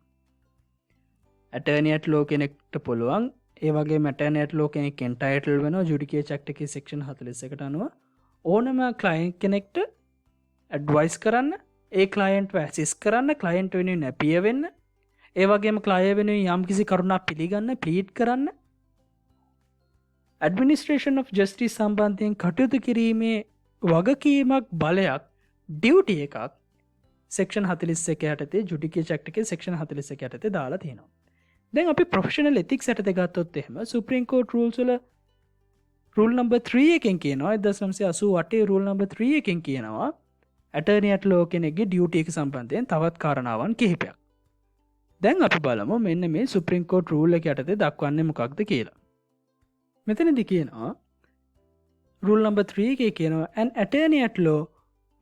attorney at law කෙනෙක්ට පුළුවන් ඒ වගේම attorney at law කෙනෙක් entitled වෙනවා Judicature Act එකේ section 41කට අනුව ඕනම client කෙනෙක්ට advice කරන්න, ඒ client ව assist කරන්න, client වෙනුවෙන් appear වෙන්න, ඒ වගේම client වෙනුවෙන් යම්කිසි කරුණක් පිළිගන්න, plead කරන්න, administration of justice සම්බන්ධයෙන් කටයුතු කිරීමේ වගකීමක් බලයක් duty එකක් section 41 යටතේ Judicature Act එකේ section 41 යටතේ දාලා තියෙනවා. දැන් අපි professional ethics යටතේ ගත්තොත් එහෙම Supreme Court rules වල rule number 3 එකෙන් කියනවා 1988 rule number 3 එකෙන් කියනවා attorney at law කෙනෙක්ගේ duty එක සම්බන්ධයෙන් තවත් කාරණාවන් කිහිපයක්. දැන් අපි බලමු මෙන්න මේ Supreme Court rule එක යටතේ දක්වන්නේ මොකක්ද කියලා. මෙතනදී කියනවා rule number 3 එකේ කියනවා an attorney at law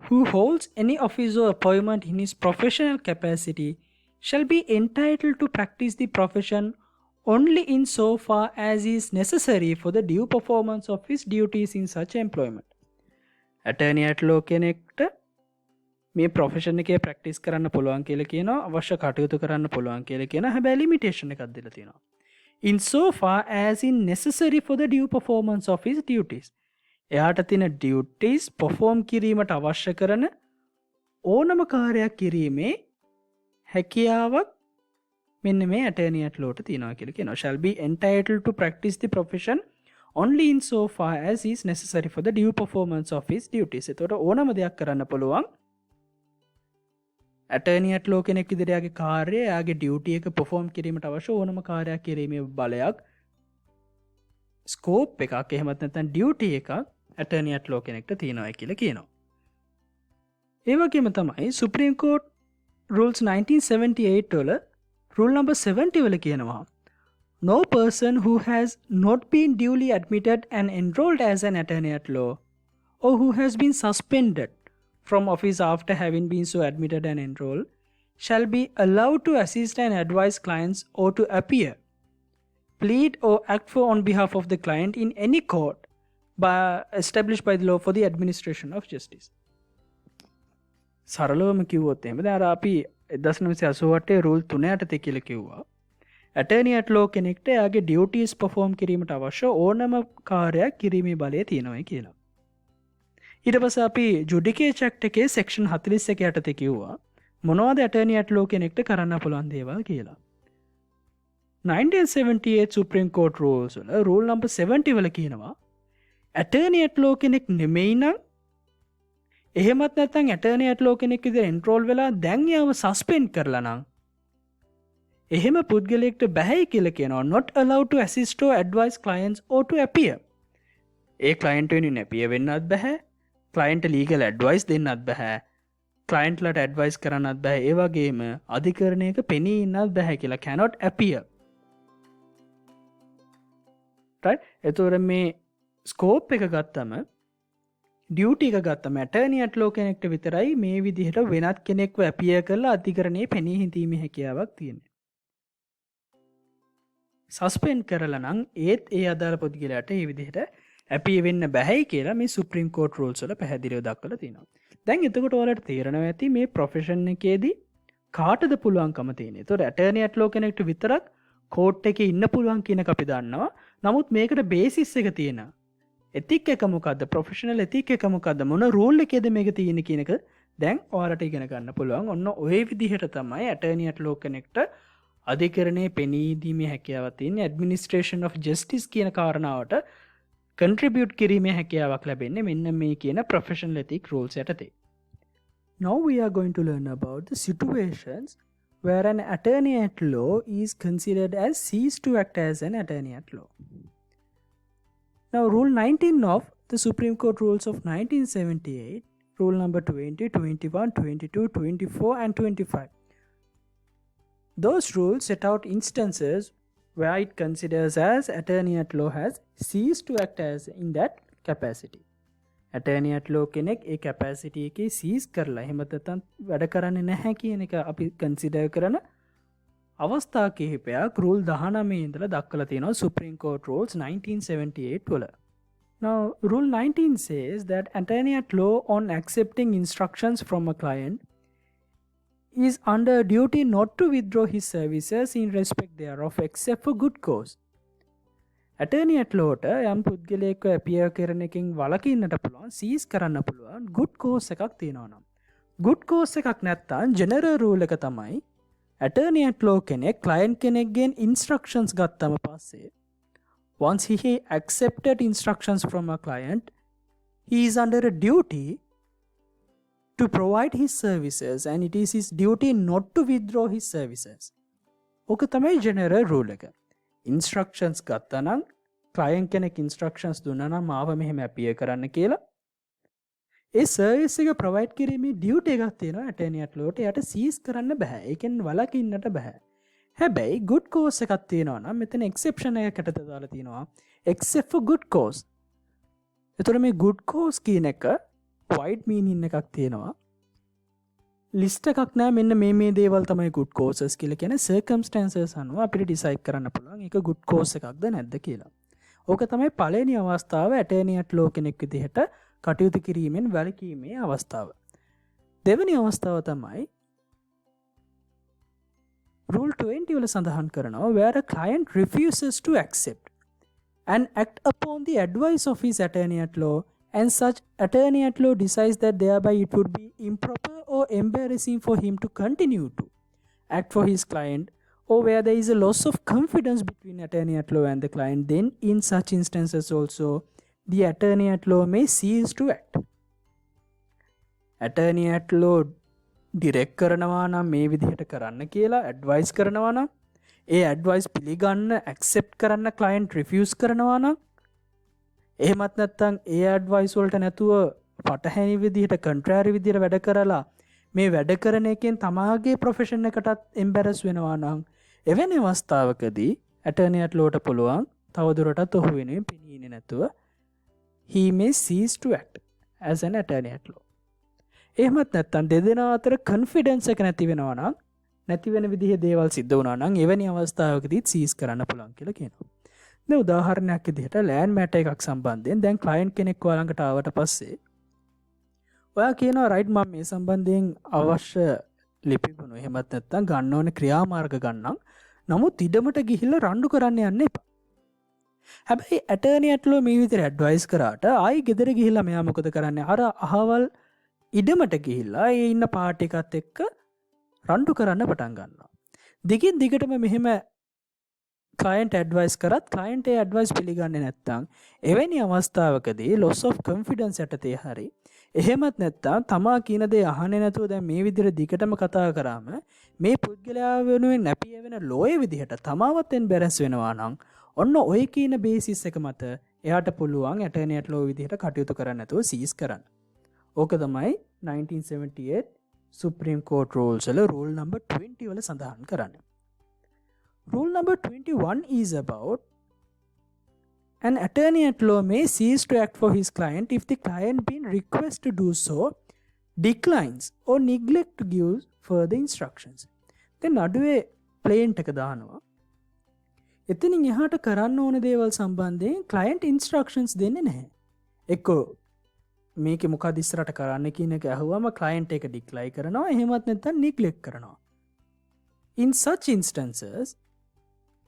who holds any office or appointment in his professional capacity shall be entitled to practice the profession only in so far as is necessary for the due performance of his duties in such employment. attorney at law කෙනෙක්ට මේ profession එකේ practice කරන්න පුළුවන් කියලා කියනවා, අවශ්‍ය කටයුතු කරන්න පුළුවන් කියලා කියනවා. හැබැයි limitation එකක් දීලා තියෙනවා. in so far as is necessary for the due performance of his duties. එයාට තියෙන duties perform කිරීමට අවශ්‍ය කරන ඕනම කාර්යයක් කිරීමේ හැකියාවක් මෙන්න මේ attorney at law ට තියෙනවා කියලා කියනවා. shall be entitled to practice the profession only in so far as is necessary for the due performance of his duties. එතකොට ඕනම දෙයක් කරන්න පුළුවන් attorney at law කෙනෙක් විදිහට යාගේ කාර්යය, යාගේ duty එක perform කිරීමට අවශ්‍ය ඕනම කාර්යයක් කිරීමේ බලයක්, scope එකක් එහෙමත් නැත්නම් duty එකක් attorney at law කෙනෙක්ට තියෙනවා කියලා කියනවා. ඒ වගේම තමයි Supreme Court rules 1978 වල rule number 70 වල කියනවා no person who has not been duly admitted and enrolled as an attorney at law or who has been suspended from office after having been so admitted and enrolled shall be allowed to assist and advise clients or to appear, plead or act for on behalf of the client in any court established by the law for the administration of justice. සරලවම කිව්වොත් එහෙම දැන් අර අපි 1988 rule 3 යටතේ කියලා කිව්වා attorney at law කෙනෙක්ට එයාගේ duties perform කිරීමට අවශ්‍ය ඕනම කාර්යයක් කිරීමේ බලය තියෙනවා කියලා. ඊට පස්සේ අපි Judicature Act එකේ section 41 යටතේ කිව්වා මොනවද attorney at law කෙනෙක්ට කරන්න පුළුවන් දේවල් කියලා. 1978 Supreme Court rules වල rule number 70 වල කියනවා attorney at law කෙනෙක් නෙමෙයි නම් එහෙමත් නැත්නම් attorney at law කෙනෙක් විදිහට enroll වෙලා දැන් යාම suspend කරලා නම් එහෙම පුද්ගලයෙක්ට බැහැයි කියලා කියනවා not allowed to assist or advise clients or to appear. A client වෙනුවෙන් appear වෙන්නත් බෑ, client legal advice දෙන්නත් බෑ, client ලට advice කරන්නත් බෑ, ඒ වගේම අධිකරණයක පෙනී ඉන්නත් බෑ කියලා cannot appear. right? එතකොට මේ scope එක ගත්තම ඩියුටි එක ගත්තම attorney at law කෙනෙක්ට විතරයි මේ විදිහට වෙනත් කෙනෙක්ව appear කරලා අධිකරණයේ පෙනී හිඳීමේ හැකියාවක් තියෙනවා. සස්පෙන්ඩ් කරලා නම් ඒත් ඒ අදාළ පුද්ගලයාට ඒ විදිහට ඇපී වෙන්න බැහැයි කියලා මේ සුප්‍රීම් කෝට් රූල්ස් වල පැහැදිලිව දක්වලා තියෙනවා. දැන් එතකොට ඔයාලට තේරෙනවා ඇති මේ ප්‍රොෆෙෂන් එකේදී කාටද පුළුවන්කම තියෙන්නේ. ඒතකොට ඇටර්නි ඇට් ලෝ කෙනෙක්ට විතරක් කෝට් එකේ ඉන්න පුළුවන් කියන එක අපි දන්නවා. නමුත් මේකට බේසිස් එක තියෙනවා. එතික් එක මොකද්ද? ප්‍රොෆෙෂනල් එතික් එක මොකද්ද? මොන රූල් එකේද මේක තියෙන්නේ කියන එක දැන් ඔයාලට ඉගෙන ගන්න පුළුවන්. ඔන්න ඔය විදිහට තමයි ඇටර්නි ඇට් ලෝ කෙනෙක්ට අධිකරණයේ පෙනී දීමේ හැකියාවක් තියෙන්නේ. ඇඩ්මිනිස්ට්‍රේෂන් ඔෆ් ජස්ටිස් කියන කාරණාවට කන්ට්‍රිබියුට් කිරීමේ හැකියාවක් ලැබෙන්නේ මෙන්න මේ කියන ප්‍රොෆෙෂනල් එතික් රූල්ස් යටතේ. Now we are going to learn about the situations where an attorney at law is considered as ceased to act as an attorney at law. Now Rule 19 of the Supreme Court Rules of 1978, Rule number 20, 21, 22, 24 and 25. Those rules set out instances where it considers as attorney at law has ceased to act as in that capacity. ඇටර්නි ඇට් ලෝ කෙනෙක් ඒ capacity එකේ සීස් කරලා එහෙම නැත්නම් වැඩ කරන්නේ නැහැ කියන එක අපි කන්සිඩර් කරන අවස්ථා කිහිපයක් රූල් 19 ඉඳලා දක්වලා තියෙනවා Supreme Court Rules 1978 වල. Now Rule 19 says that attorney at law on accepting instructions from a client is under a duty not to withdraw his services in respect thereof except for good cause. ඇටර්නි ඇට් ලෝට යම් පුද්ගලයෙක්ව ඇපියර් කරන එකෙන් වළකින්නට පුළුවන්, සීස් කරන්න පුළුවන් good cause එකක් තියෙනවා නම්. good cause එකක් නැත්තම් ජෙනරල් රූල් එක තමයි ඇටර්නි ඇට් ලෝ කෙනෙක් ක්ලයන්ට් කෙනෙක්ගෙන් ඉන්ස්ට්‍රක්ෂන්ස් ගත්තම පස්සේ once he accepted instructions from a client, he is under a duty to provide his services and it is his duty not to withdraw his services. ඕක තමයි ජෙනරල් රූල් එක. Instructions ගත්තා නම් client කෙනෙක් instructions දුන්නා නම් මාව මෙහෙම ඇපියර් කරන්න කියලා ඒ සර්විස් එක ප්‍රොවයිඩ් කිරීමේ ඩියුටි එකක් තියෙනවා ඇටර්නි ඇට් ලෝට. එයාට සීස් කරන්න බෑ. ඒකෙන් වළකින්නට බෑ. හැබැයි good cause එකක් තියෙනවා නම් මෙතන එක්සෙප්ෂන් එකකට දාලා තියෙනවා except for good cause. එතකොට මේ good cause කියන එක wide meaning එකක් තියෙනවා. ලිස්ට් එකක් නෑ මෙන්න මේ දේවල් තමයි good causes කියලා කියන circumstances අනුව අපිට decide කරන්න පුළුවන් ඒක good cause එකක්ද නැද්ද කියලා. ඕක තමයි පළවෙනි අවස්ථාව ඇටර්නි ඇට් ලෝ කෙනෙක් විදිහට කටයුතු කිරීමෙන් වැළකීමේ අවස්ථාව. දෙවෙනි අවස්ථාව තමයි Rule 20 වල සඳහන් කරනවා where a client refuses to accept and act upon the advice of his attorney at law and such attorney at law decides that thereby it would be improper or embarrassing for him to continue to act for his client, or where there is a loss of confidence between attorney at law and the client, then in such instances also the attorney at law may cease to act. attorney at law direct කරනවා නම් මේ විදිහට කරන්න කියලා advice කරනවා නම් ඒ advice පිළිගන්න accept කරන්න ක්ලයන්ට් රිෆියුස් කරනවා නම් එහෙමත් නැත්නම් ඒ ඇඩ්වයිස් වලට නැතුව පටහැනි විදිහට කන්ට්‍රෑරි විදිහට වැඩ කරලා මේ වැඩ කරන එකෙන් තමාගේ ප්‍රොෆෙෂන් එකටත් එම්බැරස් වෙනවා නම් එවැනි අවස්ථාවකදී ඇටර්නි ඇට් ලෝට පුළුවන් තවදුරටත් ඔහු වෙනුවෙන් පෙනී ඉන්නේ නැතුව he may cease to act as an attorney at law. එහෙමත් නැත්නම් දෙදෙනා අතර කොන්ෆිඩන්ස් එක නැති වෙනවා නම් නැති වෙන විදිහේ දේවල් සිද්ධ වුණා නම් එවැනි අවස්ථාවකදී සීස් කරන්න පුළුවන් කියලා කියනවා. දැන් උදාහරණයක් විදිහට ලෑන්ඩ් මැටර් එකක් සම්බන්ධයෙන් දැන් ක්ලයන්ට් කෙනෙක් ඔයාලඟට ආවට පස්සේ ඔයා කියනවා රයිට් මම මේ සම්බන්ධයෙන් අවශ්‍ය ලිපිගුණ එහෙමත් නැත්නම් ගන්න ඕනේ ක්‍රියාමාර්ග ගන්නම්. නමුත් ඉඩමට ගිහිල්ලා රණ්ඩු කරන්න යන්න එපා. හැබැයි ඇටර්නි ඇට් ලෝ මේ විදිහට ඇඩ්වයිස් කරාට ආයි ගෙදර ගිහිල්ලා මෙයා මොකද කරන්නේ? අර අහවල් ඉඩමට ගිහිල්ලා ඒ ඉන්න පාර්ටි එකත් එක්ක රණ්ඩු කරන්න පටන් ගන්නවා. දිගින් දිගටම මෙහෙම ක්ලයන්ට් ඇඩ්වයිස් කරත් ක්ලයන්ට් ඒ ඇඩ්වයිස් පිළිගන්නේ නැත්නම් එවැනි අවස්ථාවකදී loss of confidence යටතේ හරි එහෙමත් නැත්නම් තමා කියන දේ අහන්නේ නැතුව දැන් මේ විදිහට දිගටම කතා කරාම මේ පුද්ගලයා වෙනුවෙන් නැපිය වෙන ලෝයේ විදිහට තමාවත් එම්බැරස් වෙනවා නම් ඔන්න ඔය කියන බේසිස් එක මත එයාට පුළුවන් ඇටර්නි ඇට් ලෝ විදිහට කටයුතු කරන්න නැතුව සීස් කරන්න. ඕක තමයි 1978 Supreme Court Rules වල Rule number 20 වල සඳහන් කරන්නේ. Rule number 21 is about an attorney at law may cease to act for his client if the client being requested to do so declines or neglect to give further instructions. then නඩුවේ plaint එක දානවා එතනින් එහාට කරන්න ඕන දේවල් සම්බන්ධයෙන් client instructions දෙන්නේ නැහැ. එක්කෝ මේක මොකක්ද ඉස්සරට කරන්න කියන එක ඇහුවම ක්ලයන්ට් එක ඩික්ලයි කරනවා, එහෙමත් නැත්නම් නිග්ලෙක්ට් කරනවා. In such instances,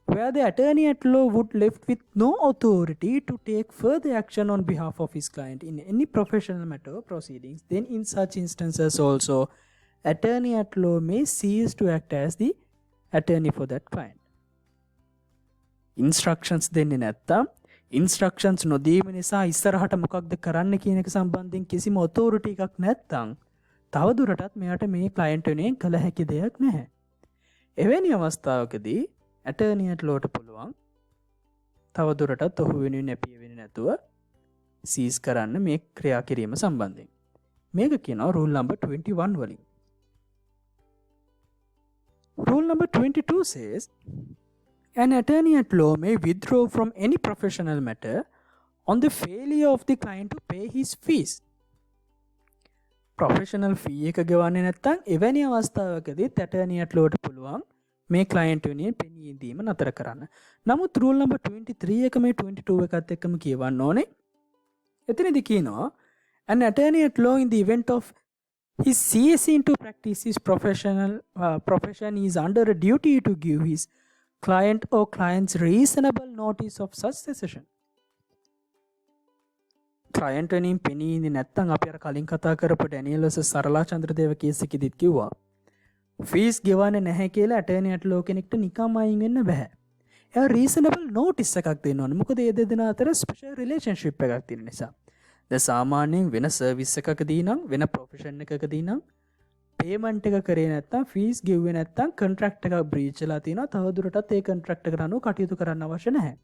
where the attorney at law would left with no authority to take further action on behalf of his client in any professional matter or proceedings, then in such instances also, attorney at law may cease to act as the attorney for that client. Instructions දෙන්නේ නැත්තම්, instructions නොදීම නිසා ඉස්සරහට මොකක්ද කරන්න කියන එක සම්බන්ධයෙන් කිසිම authority එකක් නැත්තම්, තවදුරටත් මෙයාට මේ client වෙනුවෙන් කළ හැකි දෙයක් නැහැ. එවැනි අවස්ථාවකදී attorney at lawට පුළුවන් තවදුරටත් ඔහු වෙනුවෙන් ඇපිය වෙන්නේ නැතුව සීස් කරන්න මේ ක්‍රියා කිරීම සම්බන්ධයෙන්. මේක කියනවා rule number 21 වලින්. Rule number 22 says, an attorney at law may withdraw from any professional matter on the failure of the client to pay his fees. Professional fee එක ගෙවන්නේ නැත්නම් එවැනි අවස්ථාවකදී attorney at lawට පුළුවන් මේ client වෙනුවෙන් පෙනී දීම නතර කරන්න. නමුත් rule number 23 එක මේ 22 එකත් එක්කම කියවන්න ඕනේ. එතනදී කියනවා an attorney at law in the event of his CSE into practice his profession is under a duty to give his client or clients reasonable notice of such cessation. Client වෙනින් පෙනී ඉන්නේ නැත්නම් අපි අර කලින් කතා කරපු ඩැනියල් vs සරලා චන්ද්‍රදේව කේස් එකෙදිත් කිව්වා fees ගෙවන්නේ නැහැ කියලා attorney at law කෙනෙක්ට නිකම් අයින් වෙන්න බෑ. එයා reasonable notice එකක් දෙන්න ඕනේ. මොකද මේ දෙදෙනා අතර special relationship එකක් තියෙන නිසා. දැන් සාමාන්‍යයෙන් වෙන සර්විස් එකකදී නම් වෙන ප්‍රොෆෙෂන් එකකදී නම් පේමන්ට් එක කරේ නැත්තම් ෆීස් ගෙව්වේ නැත්තම් කොන්ට්‍රැක්ට් එකක් බ්‍රීච් වෙලා තියෙනවා. තවදුරටත් ඒ කොන්ට්‍රැක්ට් එකට අනුව කටයුතු කරන්න අවශ්‍ය නැහැ.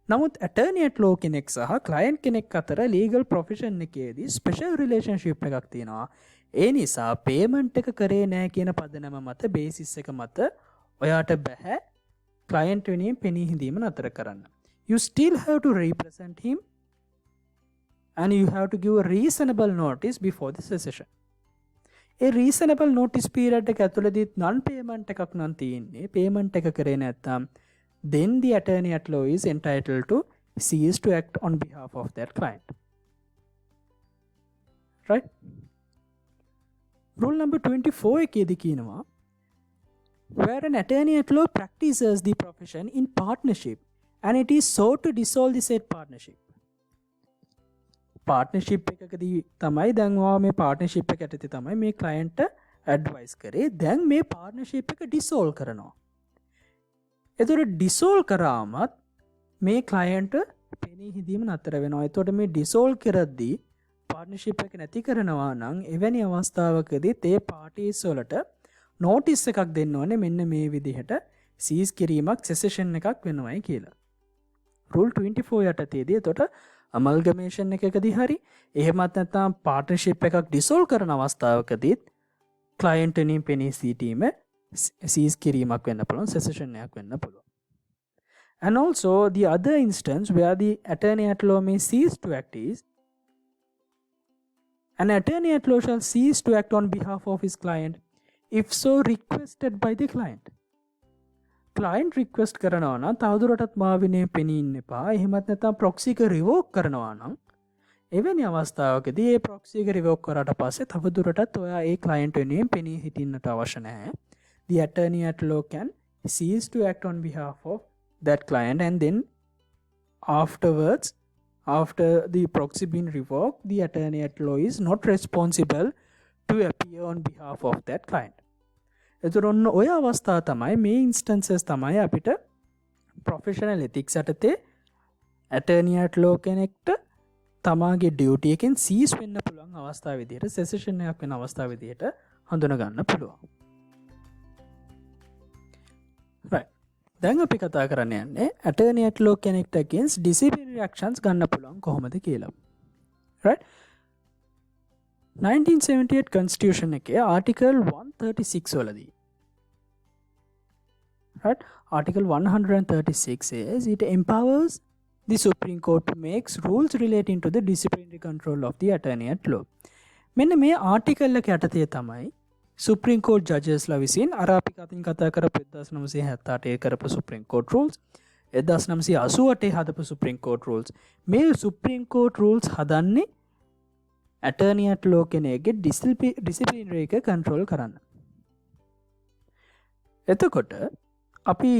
නමුත් attorney at law කෙනෙක් සහ client කෙනෙක් අතර legal profession එකේදී special relationship එකක් තියෙනවා. ඒ නිසා පේමන්ට් එක කරේ නැහැ කියන පදනම මත බේසිස් එක මත ඔයාට බෑ client වෙනුවෙන් පෙනී හිඳීම නතර කරන්න. You still have to represent him and you have to give a reasonable notice before the cessation. A reasonable notice period එක ඇතුළතදී non payment එකක් නම් තියෙන්නේ. payment එක කරේ නැත්නම් then the attorney at law is entitled to cease to act on behalf of that client. Right? Rule number 24 එකේදී කියනවා where an attorney at law practices the profession in partnership and it is sought to dissolve the said partnership. Partnership එකකදී තමයි දැන් ඔයා මේ partnership එක යටතේ තමයි මේ ක්ලයන්ට් ඇඩ්වයිස් කරේ. දැන් මේ පාර්ට්නර්ෂිප් එක ඩිසෝල්ව් කරනවා. එතකොට ඩිසෝල්ව් කරාමත් මේ ක්ලයන්ට් පෙනී හිඳීම නතර වෙනවා. එතකොට මේ ඩිසෝල්ව් කරද්දී පාර්ට්නර්ෂිප් එක නැති කරනවා නම් එවැනි අවස්ථාවකදී තේ පාර්ටිස් වලට නෝටිස් එකක් දෙන්න ඕනේ මෙන්න මේ විදිහට සීස් කිරීමක් සෙසෙෂන් එකක් වෙනවයි කියලා. රූල් 24 යටතේදී එතකොට අමල්ගමේෂන් එකකදී හරි එහෙමත් නැත්නම් පාර්ට්නර්ෂිප් එකක් ඩිසෝල්ව් කරන අවස්ථාවකදී ක්ලයන්ට් වෙනින් පෙනී සිටීම සීස් කිරීමක් වෙන්න පුළුවන්, සෙසෙෂන් එකක් වෙන්න පුළුවන්. And also the other instance where the attorney at law may cease to act is an attorney at law shall cease to act on behalf of his client if so requested by the client. Client request කරනවා නම් තවදුරටත් මා විනේ පෙනී ඉන්න එපා. එහෙමත් නැත්නම් proxy එක රිවෝක් කරනවා නම් එවැනි අවස්ථාවකදී ඒ ප්‍රොක්සි එක රිවෝක් කරාට පස්සේ තවදුරටත් ඔයා ඒ ක්ලයින්ට් වෙනුවෙන් පෙනී හිටින්නට අවශ්‍ය නැහැ. The attorney at law can cease to act on behalf of that client and then afterwards, after the proxy being revoked, the attorney at law is not responsible to appear on behalf of that client. එතකොට ඔන්න ඔය අවස්ථාව තමයි මේ ඉන්ස්ටන්සස් තමයි අපිට professional ethics යටතේ ඇටර්නි ඇට් ලෝ කෙනෙක්ට තමාගේ ඩියුටි එකෙන් සීස් වෙන්න පුළුවන් අවස්ථාව විදිහට සෙසෙෂන් එකක් වෙන අවස්ථාව විදිහට හඳුනා ගන්න පුළුවන්. right. දැන් අපි කතා කරන්න යන්නේ ඇටර්නි ඇට් ලෝ කෙනෙක්ට against disciplinary actions ගන්න පුළුවන් කොහොමද කියලා. right. 1978 constitution එකේ article 136 වලදී right, article 136 says it empowers the Supreme Court to make rules relating to the disciplinary control of the attorney at law. මෙන්න මේ ආටිකල් එක යටතේ තමයි සුප්‍රීම් කෝට් ජජස්ලා විසින් අර අපි කතින් කතා කරපු 1978 කරපු සුප්‍රීම් කෝට් රූල්ස් 1988 හදපු සුප්‍රීම් කෝට් රූල්ස් මේ සුප්‍රීම් කෝට් රූල්ස් හදන්නේ ඇටර්නි ඇට් ලෝ කෙනෙක්ගේ ඩිසිප්ලිනරි එක කන්ට්‍රෝල් කරන්න. එතකොට අපි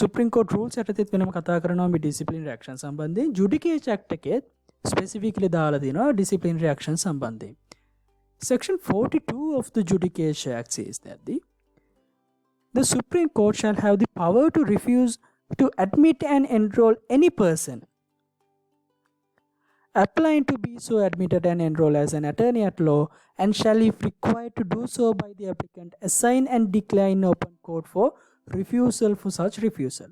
සුප්‍රීම් කෝට් රූල්ස් යටතේ වෙනම කතා කරනවා මේ ඩිසිප්ලිනරි ඇක්ෂන් සම්බන්ධයෙන් ජුඩිකේච් ඇක්ට් එකේ ස්පෙસિෆිකලි දාලා තියෙනවා ඩිසිප්ලිනරි ඇක්ෂන් සම්බන්ධයෙන්. Section 42 of the Judicature Act says that the Supreme Court shall have the power to refuse to admit and enroll any person applying to be so admitted and enroll as an attorney at law, and shall, if required to do so by the applicant, assign and decline open court for refusal for such refusal.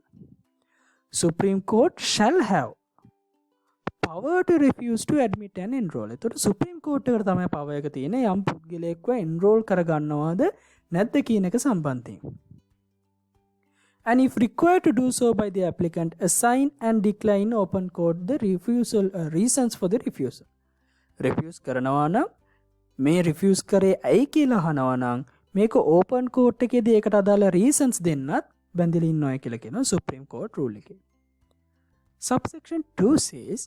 Supreme Court shall have power to refuse to admit and enroll. එතකොට supreme court එකට තමයි power එක තියෙන්නේ යම් පුද්ගලයෙක්ව enroll කරගන්නවද නැද්ද කියන එක සම්බන්ධයෙන්. And if required to do so by the applicant, assign and decline open court the refusal reasons for the refusal. refuse කරනවා නම් මේ refuse කරේ ඇයි කියලා අහනවා නම් මේක open court එකේදී ඒකට අදාළ reasons දෙන්නත් බැඳිලා ඉන්නවා කියලා කියනවා Supreme Court rule එකේ. Subsection 2 says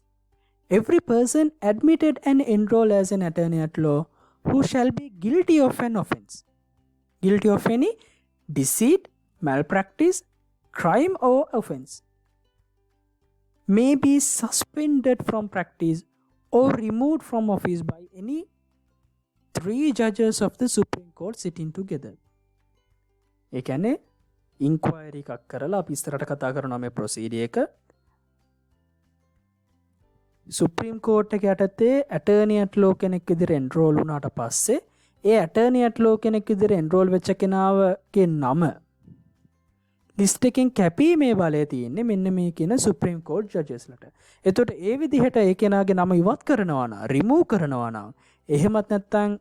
every person admitted and enrolled as an attorney at law who shall be guilty of an offence, guilty of any deceit, malpractice, crime or offence, may be suspended from practice or removed from office by any 3 judges of the Supreme Court sitting together. ඒ කියන්නේ inquiry එකක් කරලා අපි ඉස්සරහට කතා කරනවා මේ ප්‍රොසීඩර් එක supreme court එක යටතේ ඇටර්නි ඇට් ලෝ කෙනෙක් විදිහට එන්රෝල් වුණාට පස්සේ ඒ ඇටර්නි ඇට් ලෝ කෙනෙක් විදිහට එන්රෝල් වෙච්ච කෙනාගේ නම ලිස්ට් එකෙන් කැපීමේ බලය තියෙන්නේ මෙන්න මේ කියන සුප්‍රීම් කෝර්ට් ජජස්ලට. එතකොට ඒ විදිහට ඒ කෙනාගේ නම ඉවත් කරනවා නම් රිමූව් කරනවා නම් එහෙමත් නැත්නම්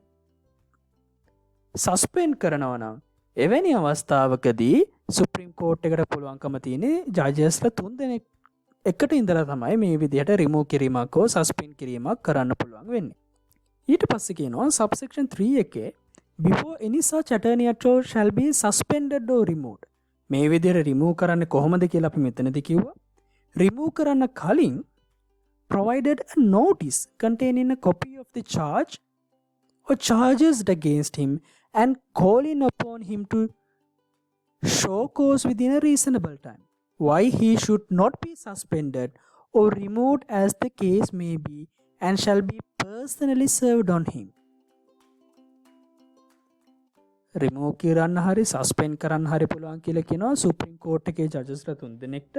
සස්පෙන්ඩ් කරනවා නම් එවැනි අවස්ථාවකදී සුප්‍රීම් කෝර්ට් එකට පුළුවන්කම තියෙන්නේ ජජස්ලා 3 දෙනෙක් එකට ඉඳලා තමයි මේ විදිහට රිමූව් කිරීමක් හෝ සස්පෙන්ඩ් කිරීමක් කරන්න පුළුවන් වෙන්නේ. ඊට පස්සේ කියනවා subsection 3 එකේ before any such attorney at law shall be suspended or removed. මේ විදිහට රිමූව් කරන්නේ කොහොමද කියලා අපි මෙතනදී කිව්වා. රිමූව් කරන්න කලින් provided a notice containing a copy of the charge or charges against him and calling upon him to show cause within a reasonable time why he should not be suspended or removed as the case may be, and shall be personally served on him. Remove කරන්න හරි suspend කරන්න හරි පුළුවන් කියලා කියනවා supreme court එකේ ජජස්ලා 3 දෙනෙක්ට.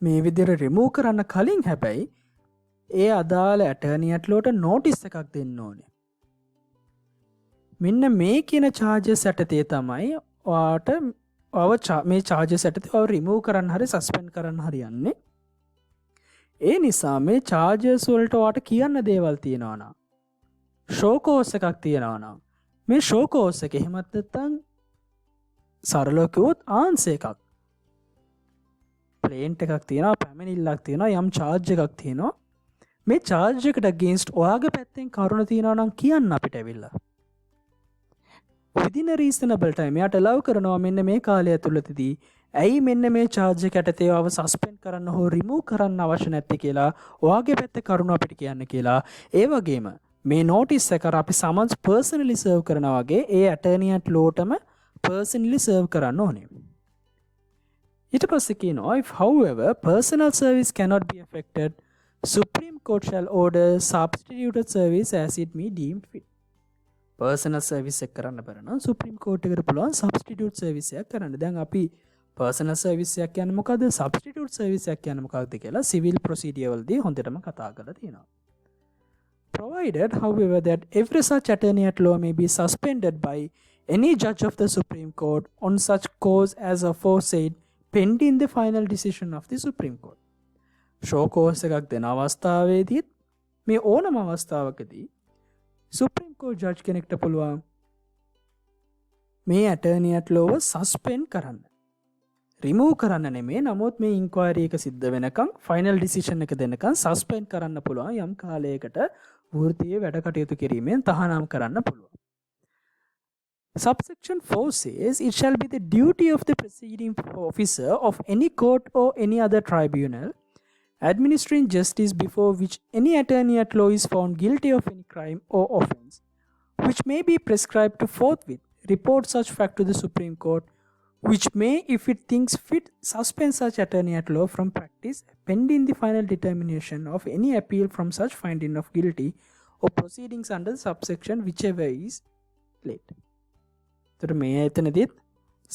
මේ විදිහට රිමූව් කරන්න කලින් හැබැයි ඒ අදාළ ඇටර්නි ඇට් ලෝට නෝටිස් එකක් දෙන්න ඕනේ. මෙන්න මේ කියන charges යටතේ තමයි ඔයාට මේ charges යටතේ ඔයාව රිමූව් කරන්න හරි සස්පෙන්ඩ් කරන්න හරි යන්නේ. ඒ නිසා මේ charges වලට ඔයාට කියන්න දේවල් තියෙනවා නම් show cause එකක් තියෙනවා නම් මේ show cause එක එහෙමත් නැත්නම් සරලව කිව්වොත් answer එකක් ප්ලේන්ට් එකක් තියෙනවා පැමිණිල්ලක් තියෙනවා යම් charge එකක් තියෙනවා මේ charge එකට against ඔයාගේ පැත්තෙන් කරුණ තියෙනවා නම් කියන්න අපිට ඇවිල්ලා within a reasonable time යාට allow කරනවා මෙන්න මේ කාලය ඇතුළතදී ඇයි මෙන්න මේ charge එක යටතේ ඔයාව suspend කරන්න හෝ remove කරන්න අවශ්‍ය නැත්තේ කියලා ඔයාගේ පැත්තේ කරුණ අපිට කියන්න කියලා. ඒ වගේම මේ notice එක අපි summons personally serve කරනවා වගේ ඒ attorney at lawටම personally serve කරන්න ඕනේ. ඊට පස්සේ කියනවා if however personal service cannot be affected, Supreme Court shall order substituted service as it may deem fit. personal service එක කරන්න බැරනම් Supreme Court එකට පුළුවන් substitute service එකක් කරන්න. දැන් අපි personal service එකක් කියන්නේ මොකද්ද? substitute service එකක් කියන්නේ මොකක්ද කියලා civil procedure වලදී හොඳටම කතා කරලා තියෙනවා. Provided, however, that every such attorney at law may be suspended by any judge of the Supreme Court on such cause as aforesaid pending the final decision of the Supreme Court. show cause එකක් දෙන අවස්ථාවේදී මේ ඕනම අවස්ථාවකදී Supreme Court judge කෙනෙක්ට පුළුවන් මේ attorney at law suspend කරන්න. remove කරන්න නෙමෙයි නමුත් මේ inquiry එක සිද්ධ වෙනකන් final decision එක දෙනකන් suspend කරන්න පුළුවන් යම් කාලයකට වෘත්තීය වැඩ කටයුතු කිරීමෙන් තහනම් කරන්න පුළුවන්. Subsection 4 says it shall be the duty of the presiding officer of any court or any other tribunal administering justice before which any attorney at law is found guilty of any crime or offense, which may be prescribed to forthwith report such fact to the Supreme Court, which may, if it thinks fit, suspend such attorney at law from practice pending the final determination of any appeal from such finding of guilty or proceedings under the subsection whichever is late. එතකොට මේ එතනදිත්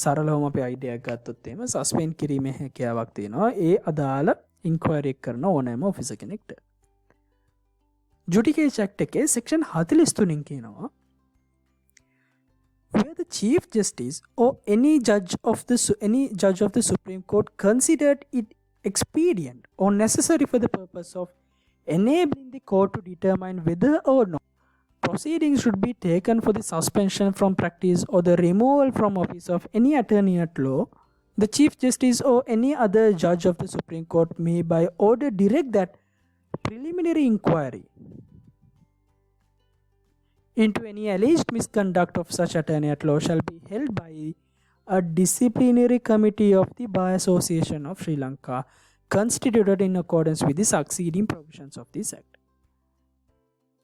සරලවම අපි අයිඩියක් ගත්තොත් එහෙම suspend කිරීමේ හැකියාවක් තියෙනවා ඒ අදාළ inquiry කරන ඕනෑම ඔෆිසර් කෙනෙක්ට. ජුඩිකේෂන් ඇක්ට් එකේ සෙක්ෂන් 43 කියනවා where the Chief Justice or any judge of the Supreme Court considered it expedient or necessary for the purpose of enabling the court to determine whether or not proceedings should be taken for the suspension from practice or the removal from office of any attorney at law, the Chief Justice or any other judge of the Supreme Court may by order direct that preliminary inquiry into any alleged misconduct of such attorney at law shall be held by a disciplinary committee of the Bar Association of Sri Lanka constituted in accordance with the succeeding provisions of this Act.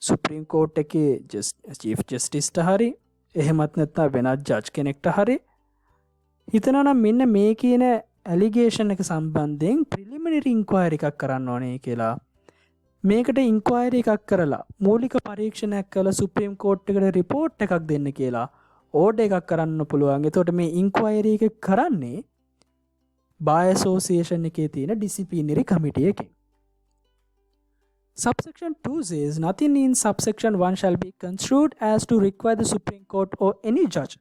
Supreme Court එකේ Chief Justice ට හරි එහෙමත් නැත්නම් වෙනත් ජජ් කෙනෙක්ට හරි හිතනවා නම් මෙන්න මේ කියන ඇලිගේෂන් එක සම්බන්ධයෙන් ප්‍රිලිමිනරි ඉන්ක්වයරි එකක් කරන්න ඕනේ කියලා මේකට ඉන්ක්වයරි එකක් කරලා මූලික පරීක්ෂණයක් කරලා සුප්‍රීම කෝට් එකට රිපෝට් එකක් දෙන්න කියලා ඕඩර් එකක් කරන්න පුළුවන්. එතකොට මේ ඉන්ක්වයරි එක කරන්නේ බාර් ඇසෝසියේෂන් එකේ තියෙන ඩිසිප්ලිනරි කමිටි එකෙන්. Subsection 2 says nothing in subsection 1 shall be construed as to require the Supreme Court or any judge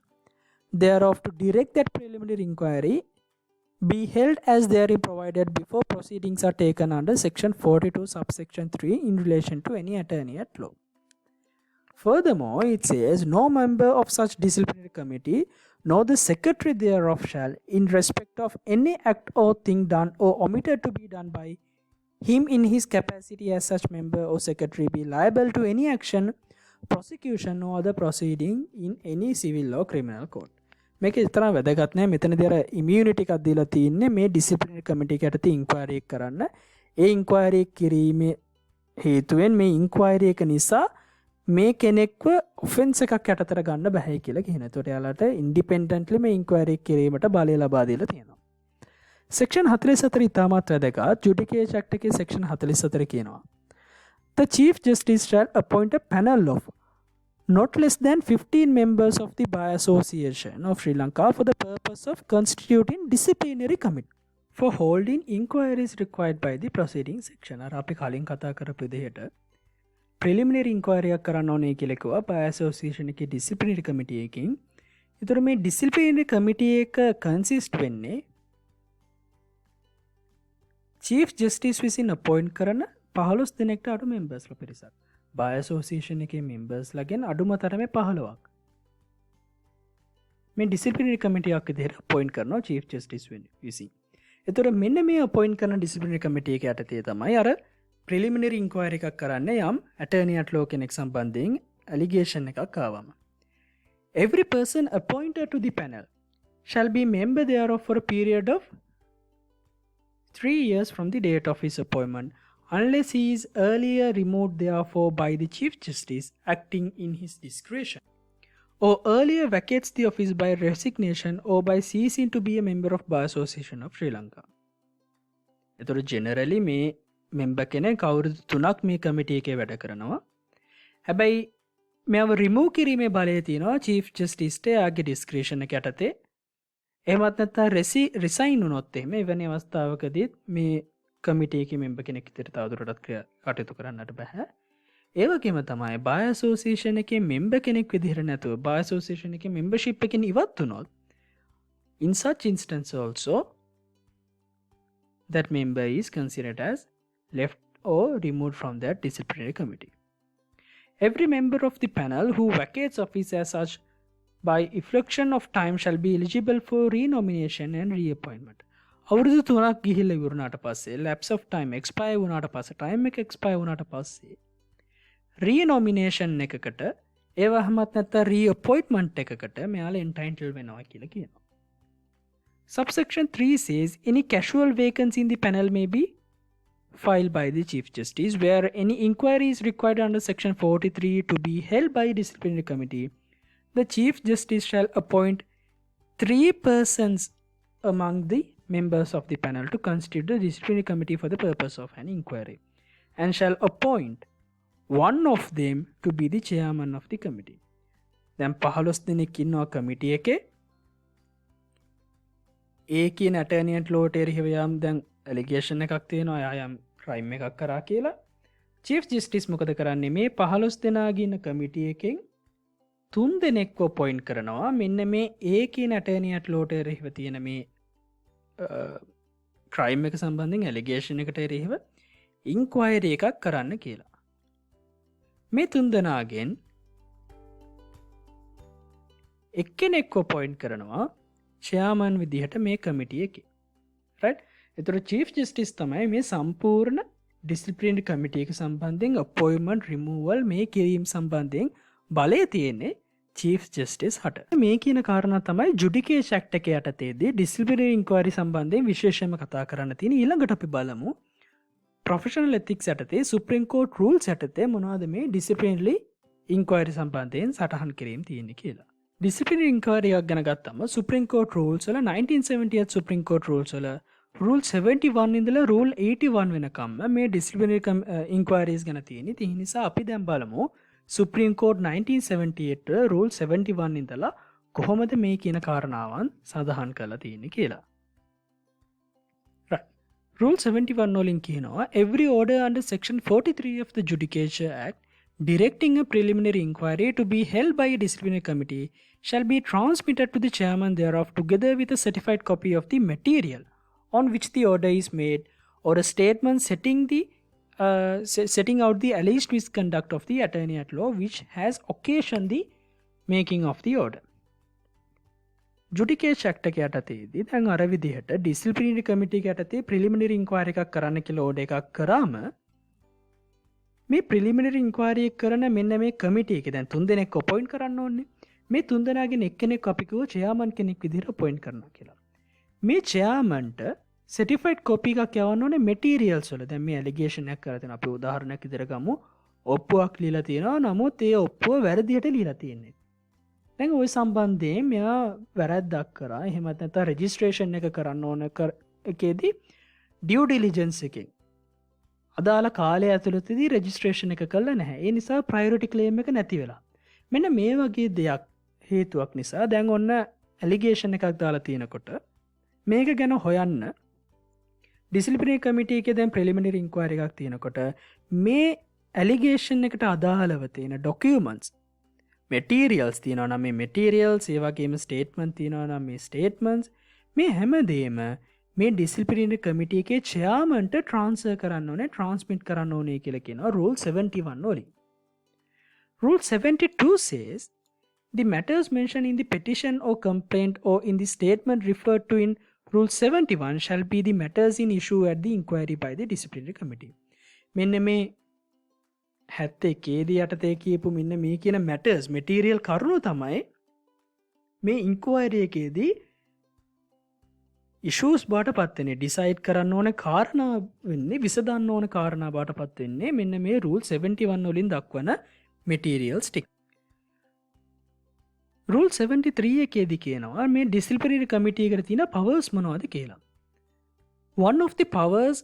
thereof to direct that preliminary inquiry be held as therein provided before proceedings are taken under section 42 subsection 3 in relation to any attorney at law. Furthermore, it says no member of such disciplinary committee nor the secretary thereof shall, in respect of any act or thing done or omitted to be done by him in his capacity as such member or secretary, be liable to any action, prosecution or other proceeding in any civil or criminal court. මේක ඉතරම් වැදගත් නෑ. මෙතනදී අර immunity එකක් දීලා තින්නේ මේ ඩිසිප්ලිනරි කමිටි එකට ති ඉන්ක්වයරි එක කරන්න. ඒ ඉන්ක්වයරි කිරීමේ හේතුවෙන් මේ ඉන්ක්වයරි එක නිසා මේ කෙනෙක්ව ඔෆෙන්ස් එකක් යටතට ගන්න බෑ කියලා කියන. ඒතකොට එයාලට ඉන්ඩිපෙන්ඩන්ට්ලි මේ ඉන්ක්වයරි කිරීමට බලය ලබා දීලා තියෙනවා. Section 44 ඉතාමත් වැදගත්. ජුඩිකේෂන් ඇක්ට් එකේ Section 44 කියනවා The Chief Justice shall appoint a panel of not less than 15 members of the Bar Association of Sri Lanka for the purpose of constituting disciplinary committee for holding inquiries required by the proceeding section. අර අපි කලින් කතා කරපු විදිහට preliminary inquiry එකක් කරන්න ඕනේ කියලා කිව්වා Bar Association එකේ disciplinary committee එකකින්. ඒතර මේ disciplinary committee එක consist වෙන්නේ Chief Justice විසින් appoint කරන 15 දෙනෙක්ට අඩු members පිරිසක්. Bar Association එකේ members ලගෙන් අඩුම තරමේ 15ක්. මේ disciplinary committee එකක් විදිහට appoint කරනවා Chief Justice විසින්. ඒතර මෙන්න මේ appoint කරන disciplinary committee එක යටතේ තමයි අර preliminary inquiry එකක් කරන්නේ යම් attorney at law කෙනෙක් සම්බන්ධයෙන් allegation එකක් ආවම. Every person appointed to the panel shall be member thereof for a period of 3 years from the date of his appointment, unless he is earlier removed therefore by the Chief Justice acting in his discretion, or earlier vacates the office by resignation or by ceasing to be a member of Bar Association of Sri Lanka. එතකොට generally මේ member කෙනෙක් අවුරුදු 3ක් මේ committee එකේ වැඩ කරනවා. හැබැයි මේව remove කිරීමේ බලය තියෙනවා Chief Justice ට යාගේ discretion එක යටතේ. එහෙමත් නැත්නම් resign වුණොත් එහෙම එවැනි අවස්ථාවකදී මේ කමිටි එකේ member කෙනෙක් විතර තවදුරටත් කටයුතු කරන්නට බෑ. ඒ වගේම තමයි Bar Association එකේ member කෙනෙක් විදිහට නැතුව Bar Association එකේ membership එකකින් ඉවත් වුණොත් in such instance also that member is considered as left or removed from that disciplinary committee. Every member of the panel who vacates office as such by efflection of time shall be eligible for renomination and reappointment. අවුරුදු 3ක් ගිහිල්ලා ඉවරුනාට පස්සේ lapse of time expire වුණාට පස්සේ time එක expire වුණාට පස්සේ renomination එකකට ඒවහමත් නැත්ත රීඅපොයින්ට්මන්ට් එකකට මෙයාලා එන්ටයිටල් වෙනවා කියලා කියනවා. Subsection 3 says any casual vacancy in the panel may be filed by the Chief Justice where any inquiry is required under Section 43 to be held by a disciplinary committee. The Chief Justice shall appoint 3 persons among the members of the panel to constitute the disciplinary committee for the purpose of an inquiry and shall appoint one of them to be the chairman of the committee. දැන් 15 දෙනෙක් ඉන්නවා කමිටි එකේ. ඒකේ ඇටර්නියන්ට් ලෝට එරෙහිව යම් දැන් ඇලිගේෂන් එකක් තියෙනවා එයා යම් ක්‍රයිම් එකක් කරා කියලා. චීෆ් ජස්ටිස් මොකද කරන්නේ මේ 15 දෙනාගේ ඉන්න කමිටි එකෙන් 3 දෙනෙක්ව අපොයින්ට් කරනවා මෙන්න මේ ඒකේ ඇටර්නියන්ට් ලෝට එරෙහිව තියෙන මේ ක්‍රයිම් එක සම්බන්ධයෙන් ඇලිගේෂන් එකට එරෙහිව ඉන්ක්වයරි එකක් කරන්න කියලා. මේ 3 දෙනාගෙන් එක්කෙනෙක්ව අපොයින්ට් කරනවා චෙයාමන් විදිහට මේ කමිටිය එකේ. රයිට්? ඒතර චීෆ් ජස්ටිස් තමයි මේ සම්පූර්ණ ඩිසිප්ලිනරි කමිටි එක සම්බන්ධයෙන් අපොයින්ට්මන්ට් රිමූවල් මේ කිරීම සම්බන්ධයෙන් බලය තියෙන්නේ චීෆ් ජස්ටිස් හට. මේ කියන කාරණා තමයි ජුඩිකේෂන් ඇක්ට් එක යටතේදී ඩිසිප්ලිනරි ඉන්ක්වයරි සම්බන්ධයෙන් විශේෂයෙන්ම කතා කරන්න තියෙන. ඊළඟට අපි බලමු ප්‍රොෆෙෂනල් එතික්ස් යටතේ සුප්‍රීම කෝර්ට් රූල්ස් යටතේ මොනවද මේ ඩිසිප්ලිනරි ඉන්ක්වයරි සම්බන්ධයෙන් සටහන් කිරීම තියෙන්නේ කියලා. ඩිසිප්ලිනරි ඉන්ක්වයරි එකක් ගැන ගත්තම සුප්‍රීම කෝර්ට් රූල්ස් වල 1970 සුප්‍රීම කෝර්ට් රූල්ස් වල රූල් 71 ඉඳලා රූල් 81 වෙනකම්ම මේ ඩිසිප්ලිනරි ඉන්ක්වයරිස් ගැන තියෙන්නේ. ඒ නිසා අපි දැන් බලමු සුප්‍රීම කෝර්ට් 1978 රූල් 71 ඉඳලා කොහොමද මේ කියන කාරණාවන් සඳහන් කරලා තියෙන්නේ කියලා. right rule 71 වලින් කියනවා every order under section 43 of the Judicature Act directing a preliminary inquiry to be held by a disciplinary committee shall be transmitted to the chairman thereof together with a certified copy of the material on which the order is made or a statement setting out the alleged misconduct of the attorney at law which has occasioned the making of the order. Judicature Act එක යටතේදී දැන් අර විදිහට disciplinary committee එක යටතේ preliminary inquiry එකක් කරන්න කියලා order එකක් කරාම මේ preliminary inquiry එක කරන මෙන්න මේ committee එක දැන් 3 දෙනෙක් appoint කරන්න ඕනේ. මේ 3 දෙනාගෙන් එක්කෙනෙක් අපි කිව්ව chairman කෙනෙක් විදිහට appoint කරනවා කියලා. මේ chairmanට certified copy එකක් යවන්න ඕනේ materials වල. දැන් මේ allegation එකක් කරලා තියෙනවා. අපි උදාහරණයක් විදිහට ගමු. ඔප්පුවක් ලියලා තියෙනවා. නමුත් ඒ ඔප්පුව වැරදියට ලියලා තියෙන්නේ. දැන් ওই සම්බන්ධයෙන් මෙයා වැරද්දක් කරා. එහෙම නැත්නම් registration එක කරන්න ඕන එකේදී due diligence එකෙන් අදාළ කාලය ඇතුළතදී registration එක කළා නැහැ. ඒ නිසා priority claim එක නැති වෙලා. මෙන්න මේ වගේ දෙයක් හේතුවක් නිසා දැන් ඔන්න allegation එකක් දාලා තියෙනකොට මේක ගැන හොයන්න disciplinary committee එකේ දැන් preliminary inquiry එකක් තියෙනකොට මේ allegation එකට අදාළව තියෙන documents materials තියෙනවා නම් මේ materials ඒ වගේම statement තියෙනවා නම් මේ statements මේ හැමදේම මේ disciplinary committee එකේ chairmanට transfer කරන්න ඕනේ transmit කරන්න ඕනේ කියලා කියනවා rule 71 වලින්. Rule 72 says the matters mentioned in the petition or complaint or in the statement referred to in Rule 71 shall be the matters in issue at the inquiry by the disciplinary committee. මෙන්න මේ 71 යටතේ කියපු මෙන්න මේ කියන matters material කරුණු තමයි මේ inquiry එකේදී issues බාටපත් වෙන්නේ decide කරන්න ඕන කාරණා වෙන්නේ විසඳන්න ඕන කාරණා බාටපත් වෙන්නේ මෙන්න මේ Rule 71 වලින් දක්වන materials ටික. Rule 73 එකේදී කියනවා මේ disciplinary committee එකට තියෙන powers මොනවද කියලා. One of the powers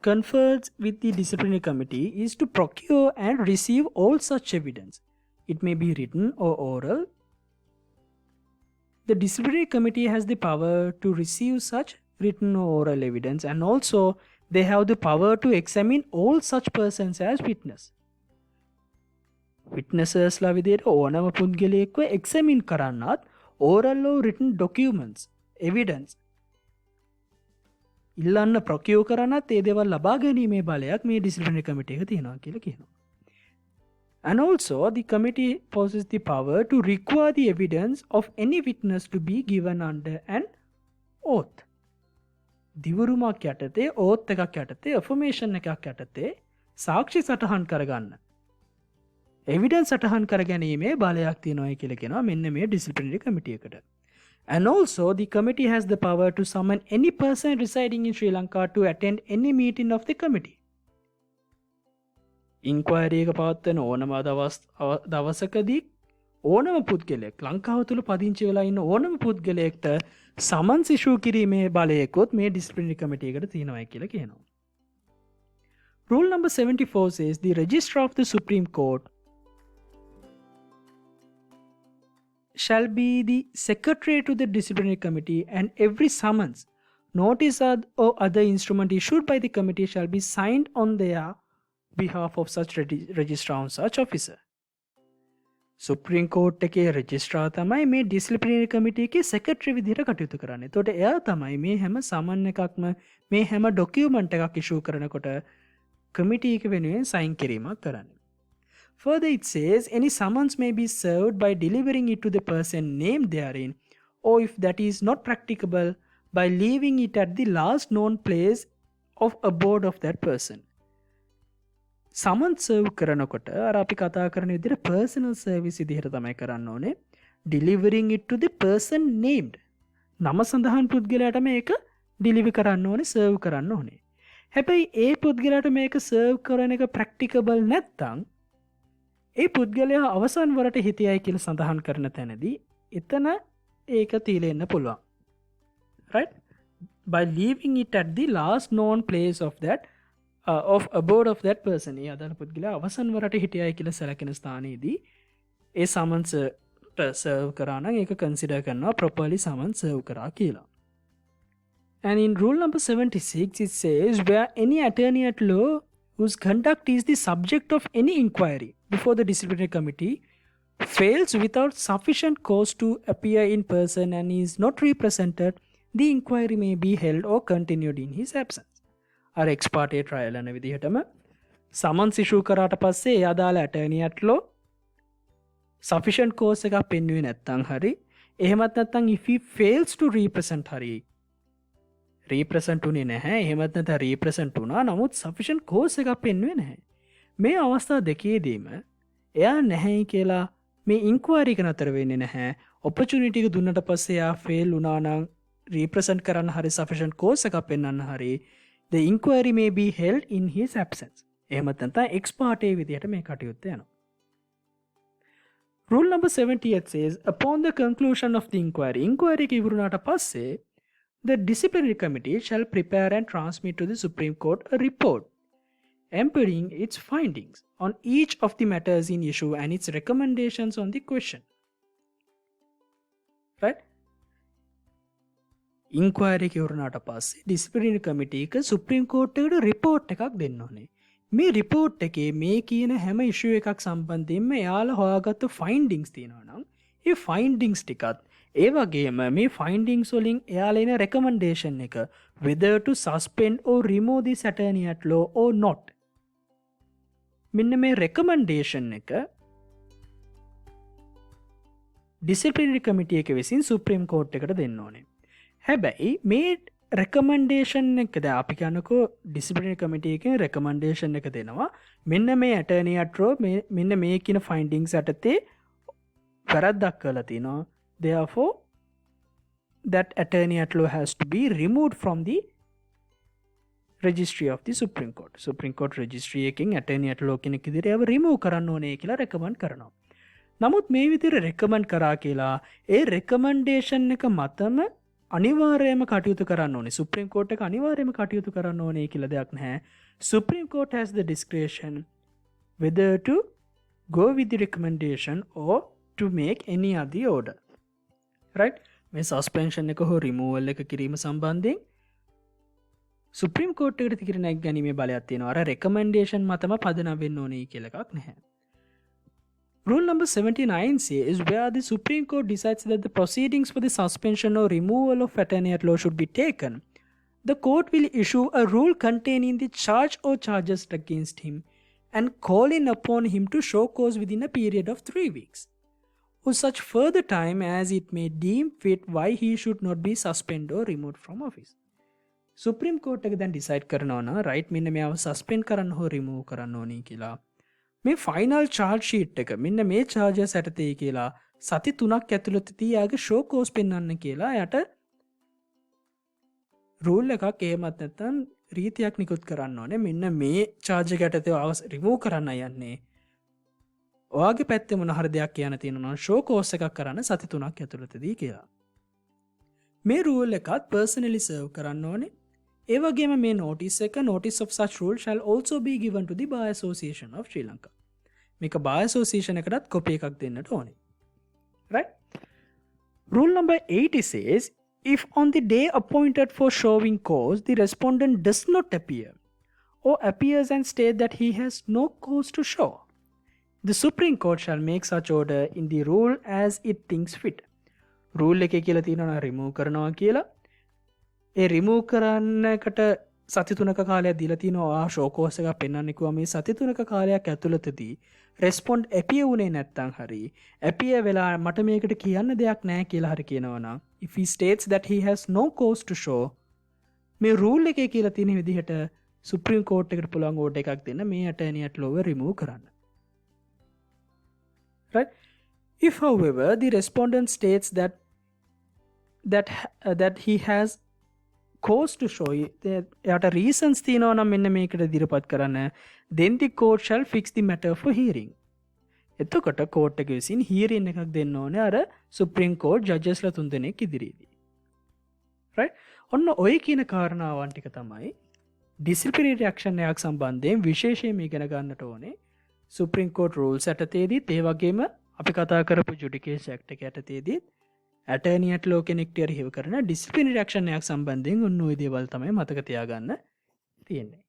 conferred with the disciplinary committee is to procure and receive all such evidence. It may be written or oral. The disciplinary committee has the power to receive such written or oral evidence and also they have the power to examine all such persons as witness. Witnesses ලා විදියට ඕනම පුද්ගලයෙක්ව examine කරන්නත් oral or written documents evidence ඉල්ලන්න procure කරන්නත් ඒ දේවල් ලබා ගැනීමේ බලයක් මේ disciplinary committee එක තියෙනවා කියලා කියනවා. And also the committee possesses the power to require the evidence of any witness to be given under an oath. දිවුරුමක් යටතේ oath එකක් යටතේ affirmation එකක් යටතේ සාක්ෂි සටහන් කරගන්න. එවිඩන්ස් සටහන් කර ගැනීමේ බලයක් තියෙනවා කියලා කියනවා මෙන්න මේ disciplinary committee එකට. And also the committee has the power to summon any person residing in Sri Lanka to attend any meeting of the committee. Inquiry එක පවත්වන ඕනම දවසකදී ඕනම පුද්ගලයෙක් ලංකාව තුළ පදිංචි වෙලා ඉන්න ඕනම පුද්ගලයෙක්ට සමන්ස් ඉෂූ කිරීමේ බලයකොත් මේ disciplinary committee එකට තියෙනවා කියලා කියනවා. Rule number 74 says the registrar of the Supreme Court shall be the secretary to the disciplinary committee, and every summons, notice or other instrument issued by the committee shall be signed on their behalf of such registrar on such officer. Supreme Court එකේ registrar තමයි මේ disciplinary committee එකේ secretary විදිහට කටයුතු කරන්නේ. එතකොට එයා තමයි මේ හැම සමන් එකක්ම මේ හැම document එකක් issue කරනකොට committee එක වෙනුවෙන් sign කිරීමක් කරන්නේ. Further, it says any summons may be served by delivering it to the person named therein, or if that is not practicable, by leaving it at the last known place of abode of that person. Summons serve කරනකොට අර අපි කතා කරන විදිහට personal service විදිහට තමයි කරන්න ඕනේ. Delivering it to the person named. නම සඳහන් පුද්ගලයාට මේක deliver කරන්න ඕනේ, serve කරන්න ඕනේ. හැබැයි ඒ පුද්ගලයාට මේක serve කරන එක practicable නැත්නම් ඒ පුද්ගලයා අවසන් වරට හිටියයි කියලා සඳහන් කරන තැනදී එතන ඒක තියලා එන්න පුළුවන්. Right? By leaving it at the last known place of that of abode of that person. ඒ අදාළ පුද්ගලයා අවසන් වරට හිටියයි කියලා සැලකෙන ස්ථානයේදී ඒ summons serve කරා නම් ඒක consider කරනවා properly summons serve කරා කියලා. And in rule number 76 it says where any attorney at law whose conduct is the subject of any inquiry before the disciplinary committee fails without sufficient cause to appear in person and is not represented, the inquiry may be held or continued in his absence. අර ex parte trial යන විදිහටම summons issue කරාට පස්සේ ඒ අදාළ attorney at law sufficient cause එකක් පෙන්වුවේ නැත්නම් හරි එහෙමත් නැත්නම් if he fails to represent හරි represent උනේ නැහැ එහෙමත් නැත්නම් represent වුණා නමුත් sufficient cause එකක් පෙන්වුවේ නැහැ. මේ අවස්ථා දෙකේදීම එයා නැහැයි කියලා මේ ඉන්ක්වයරි එක නතර වෙන්නේ නැහැ. opportunity එක දුන්නට පස්සේ එයා fail වුණා නම් represent කරන්න හරි sufficient cause එකක් පෙන්වන්න හරි the inquiry may be held in his absence. එහෙමත් නැත්නම් ex parte විදියට මේ කටයුත්ත යනවා. Rule number 78 says upon the conclusion of the inquiry එක ඉවරුණාට පස්සේ the disciplinary committee shall prepare and transmit to the Supreme Court a report embedding its findings on each of the matters in issue and its recommendations on the question. Right? Inquiry එක ඉවරුණාට පස්සේ disciplinary committee එක Supreme Court එකට report එකක් දෙන්න ඕනේ. මේ report එකේ මේ කියන හැම issue එකක් සම්බන්ධයෙන්ම එයාලා හොයාගත්තු findings තියෙනවා නම් ඒ findings ටිකත් ඒ වගේම මේ findings වලින් එයාලා එන recommendation එක whether to suspend or remove this attorney at law or not. මෙන්න මේ recommendation එක disciplinary committee එක විසින් Supreme Court එකට දෙන්න ඕනේ. හැබැයි මේ recommendation එක දැන් අපි කියනකෝ disciplinary committee එකෙන් recommendation එක දෙනවා මෙන්න මේ attorney at law මෙන්න මේ කියන findings යටතේ වැරද්දක් කරලා තිනවා. Therefore, that attorney at law has to be removed from the registry of the Supreme Court. Supreme Court registry එකෙන් attorney at law කෙනෙක් විදිහට ඒව remove කරන්න ඕනේ කියලා recommend කරනවා. නමුත් මේ විදිහට recommend කරා කියලා ඒ recommendation එක මතම අනිවාර්යයෙන්ම කටයුතු කරන්න ඕනේ. Supreme Court එක අනිවාර්යයෙන්ම කටයුතු කරන්න ඕනේ කියලා දෙයක් නැහැ. Supreme Court has the discretion whether to go with the recommendation or to make any other order. Right? මේ suspension එක හෝ removal එක කිරීම සම්බන්ධයෙන් Supreme Court එකට තීරණයක් ගැනීමේ බලයක් තියෙනවා. අර recommendation මතම පදනම් වෙන්න ඕනේ කියලා එකක් නැහැ. Rule number 79 says where the Supreme Court decides that the proceedings for the suspension or removal of attorney at law should be taken, the court will issue a rule containing the charge or charges against him and calling upon him to show cause within a period of 3 weeks. or such further time as it may deem fit why he should not be suspended or removed from office. Supreme Court එක දැන් decide කරනවා නම් right මෙන්න මෙයාව suspend කරන්න හෝ remove කරන්න ඕනේ කියලා. මේ ෆයිනල් චාර්ජ් ෂීට් එක මෙන්න මේ චාර්ජස් ඇටතේ කියලා සති 3ක් ඇතුළත තියාගේ ෂෝ කෝස් පෙන්වන්න කියලා යට රූල් එකක් එහෙමත් නැත්නම් රීතියක් නිකුත් කරන්න ඕනේ. මෙන්න මේ චාර්ජ් එක ඇටතේ රිමූව් කරන්න යන්නේ. ඔයාගේ පැත්තේ මොන හරි දෙයක් කියන්න තියෙනවා නම් ෂෝ කෝස් එකක් කරන්න සති 3ක් ඇතුළතදී කියලා. මේ රූල් එකත් පර්සනලි සර්ව් කරන්න ඕනේ. ඒ වගේම මේ notice එක notice of such rule shall also be given to the Bar Association of Sri Lanka. මේක Bar Association එකටත් කොපි එකක් දෙන්නට ඕනේ. Right? Rule number 80 says, if on the day appointed for showing cause, the respondent does not appear or appears and state that he has no cause to show, the Supreme Court shall make such order in the rule as it thinks fit. Rule එකේ කියලා තියෙනවා remove කරනවා කියලා. ඒ remove කරන්නකට සති 3ක කාලයක් දීලා තිනවා ෂෝකෝස් එකක් පෙන්වන්න කිව්වා මේ සති 3ක කාලයක් ඇතුළතදී රෙස්පොන්ඩ් ඇපියර් වුණේ නැත්නම් හරි ඇපියර් වෙලා මට මේකට කියන්න දෙයක් නැහැ කියලා හරි කියනවා නම් if he states that he has no cause to show මේ රූල් එකේ කියලා තියෙන විදිහට සුප්‍රීම කෝර්ට් එකට පුළුවන් ඕඩර් එකක් දෙන්න මේ ඇටර්නියට ලෝව රිමූව් කරන්න. Right? If however the respondent states that he has cause to show එයාට reasons තියෙනවා නම් මෙන්න මේකට ඉදිරිපත් කරන්න then the court shall fix the matter for hearing. එතකොට court එක විසින් hearing එකක් දෙන්න ඕනේ අර supreme court judges ලා 3 දෙනෙක් ඉදිරියේදී. right? ඔන්න ඔය කියන කාරණාවන් ටික තමයි disciplinary action එකක් සම්බන්ධයෙන් විශේෂයෙන් ඉගෙන ගන්නට ඕනේ. supreme court rules යටතේදීත් ඒ වගේම අපි කතා කරපු judicature act එක යටතේදීත් ඇටර්නියට ලෝ කෙනෙක්ට රිහිව කරන ඩිසිප්ලිනරි ඇක්ෂන් එකක් සම්බන්ධයෙන් ඔන්න ඔය දේවල් තමයි මතක තියාගන්න තියෙන්නේ.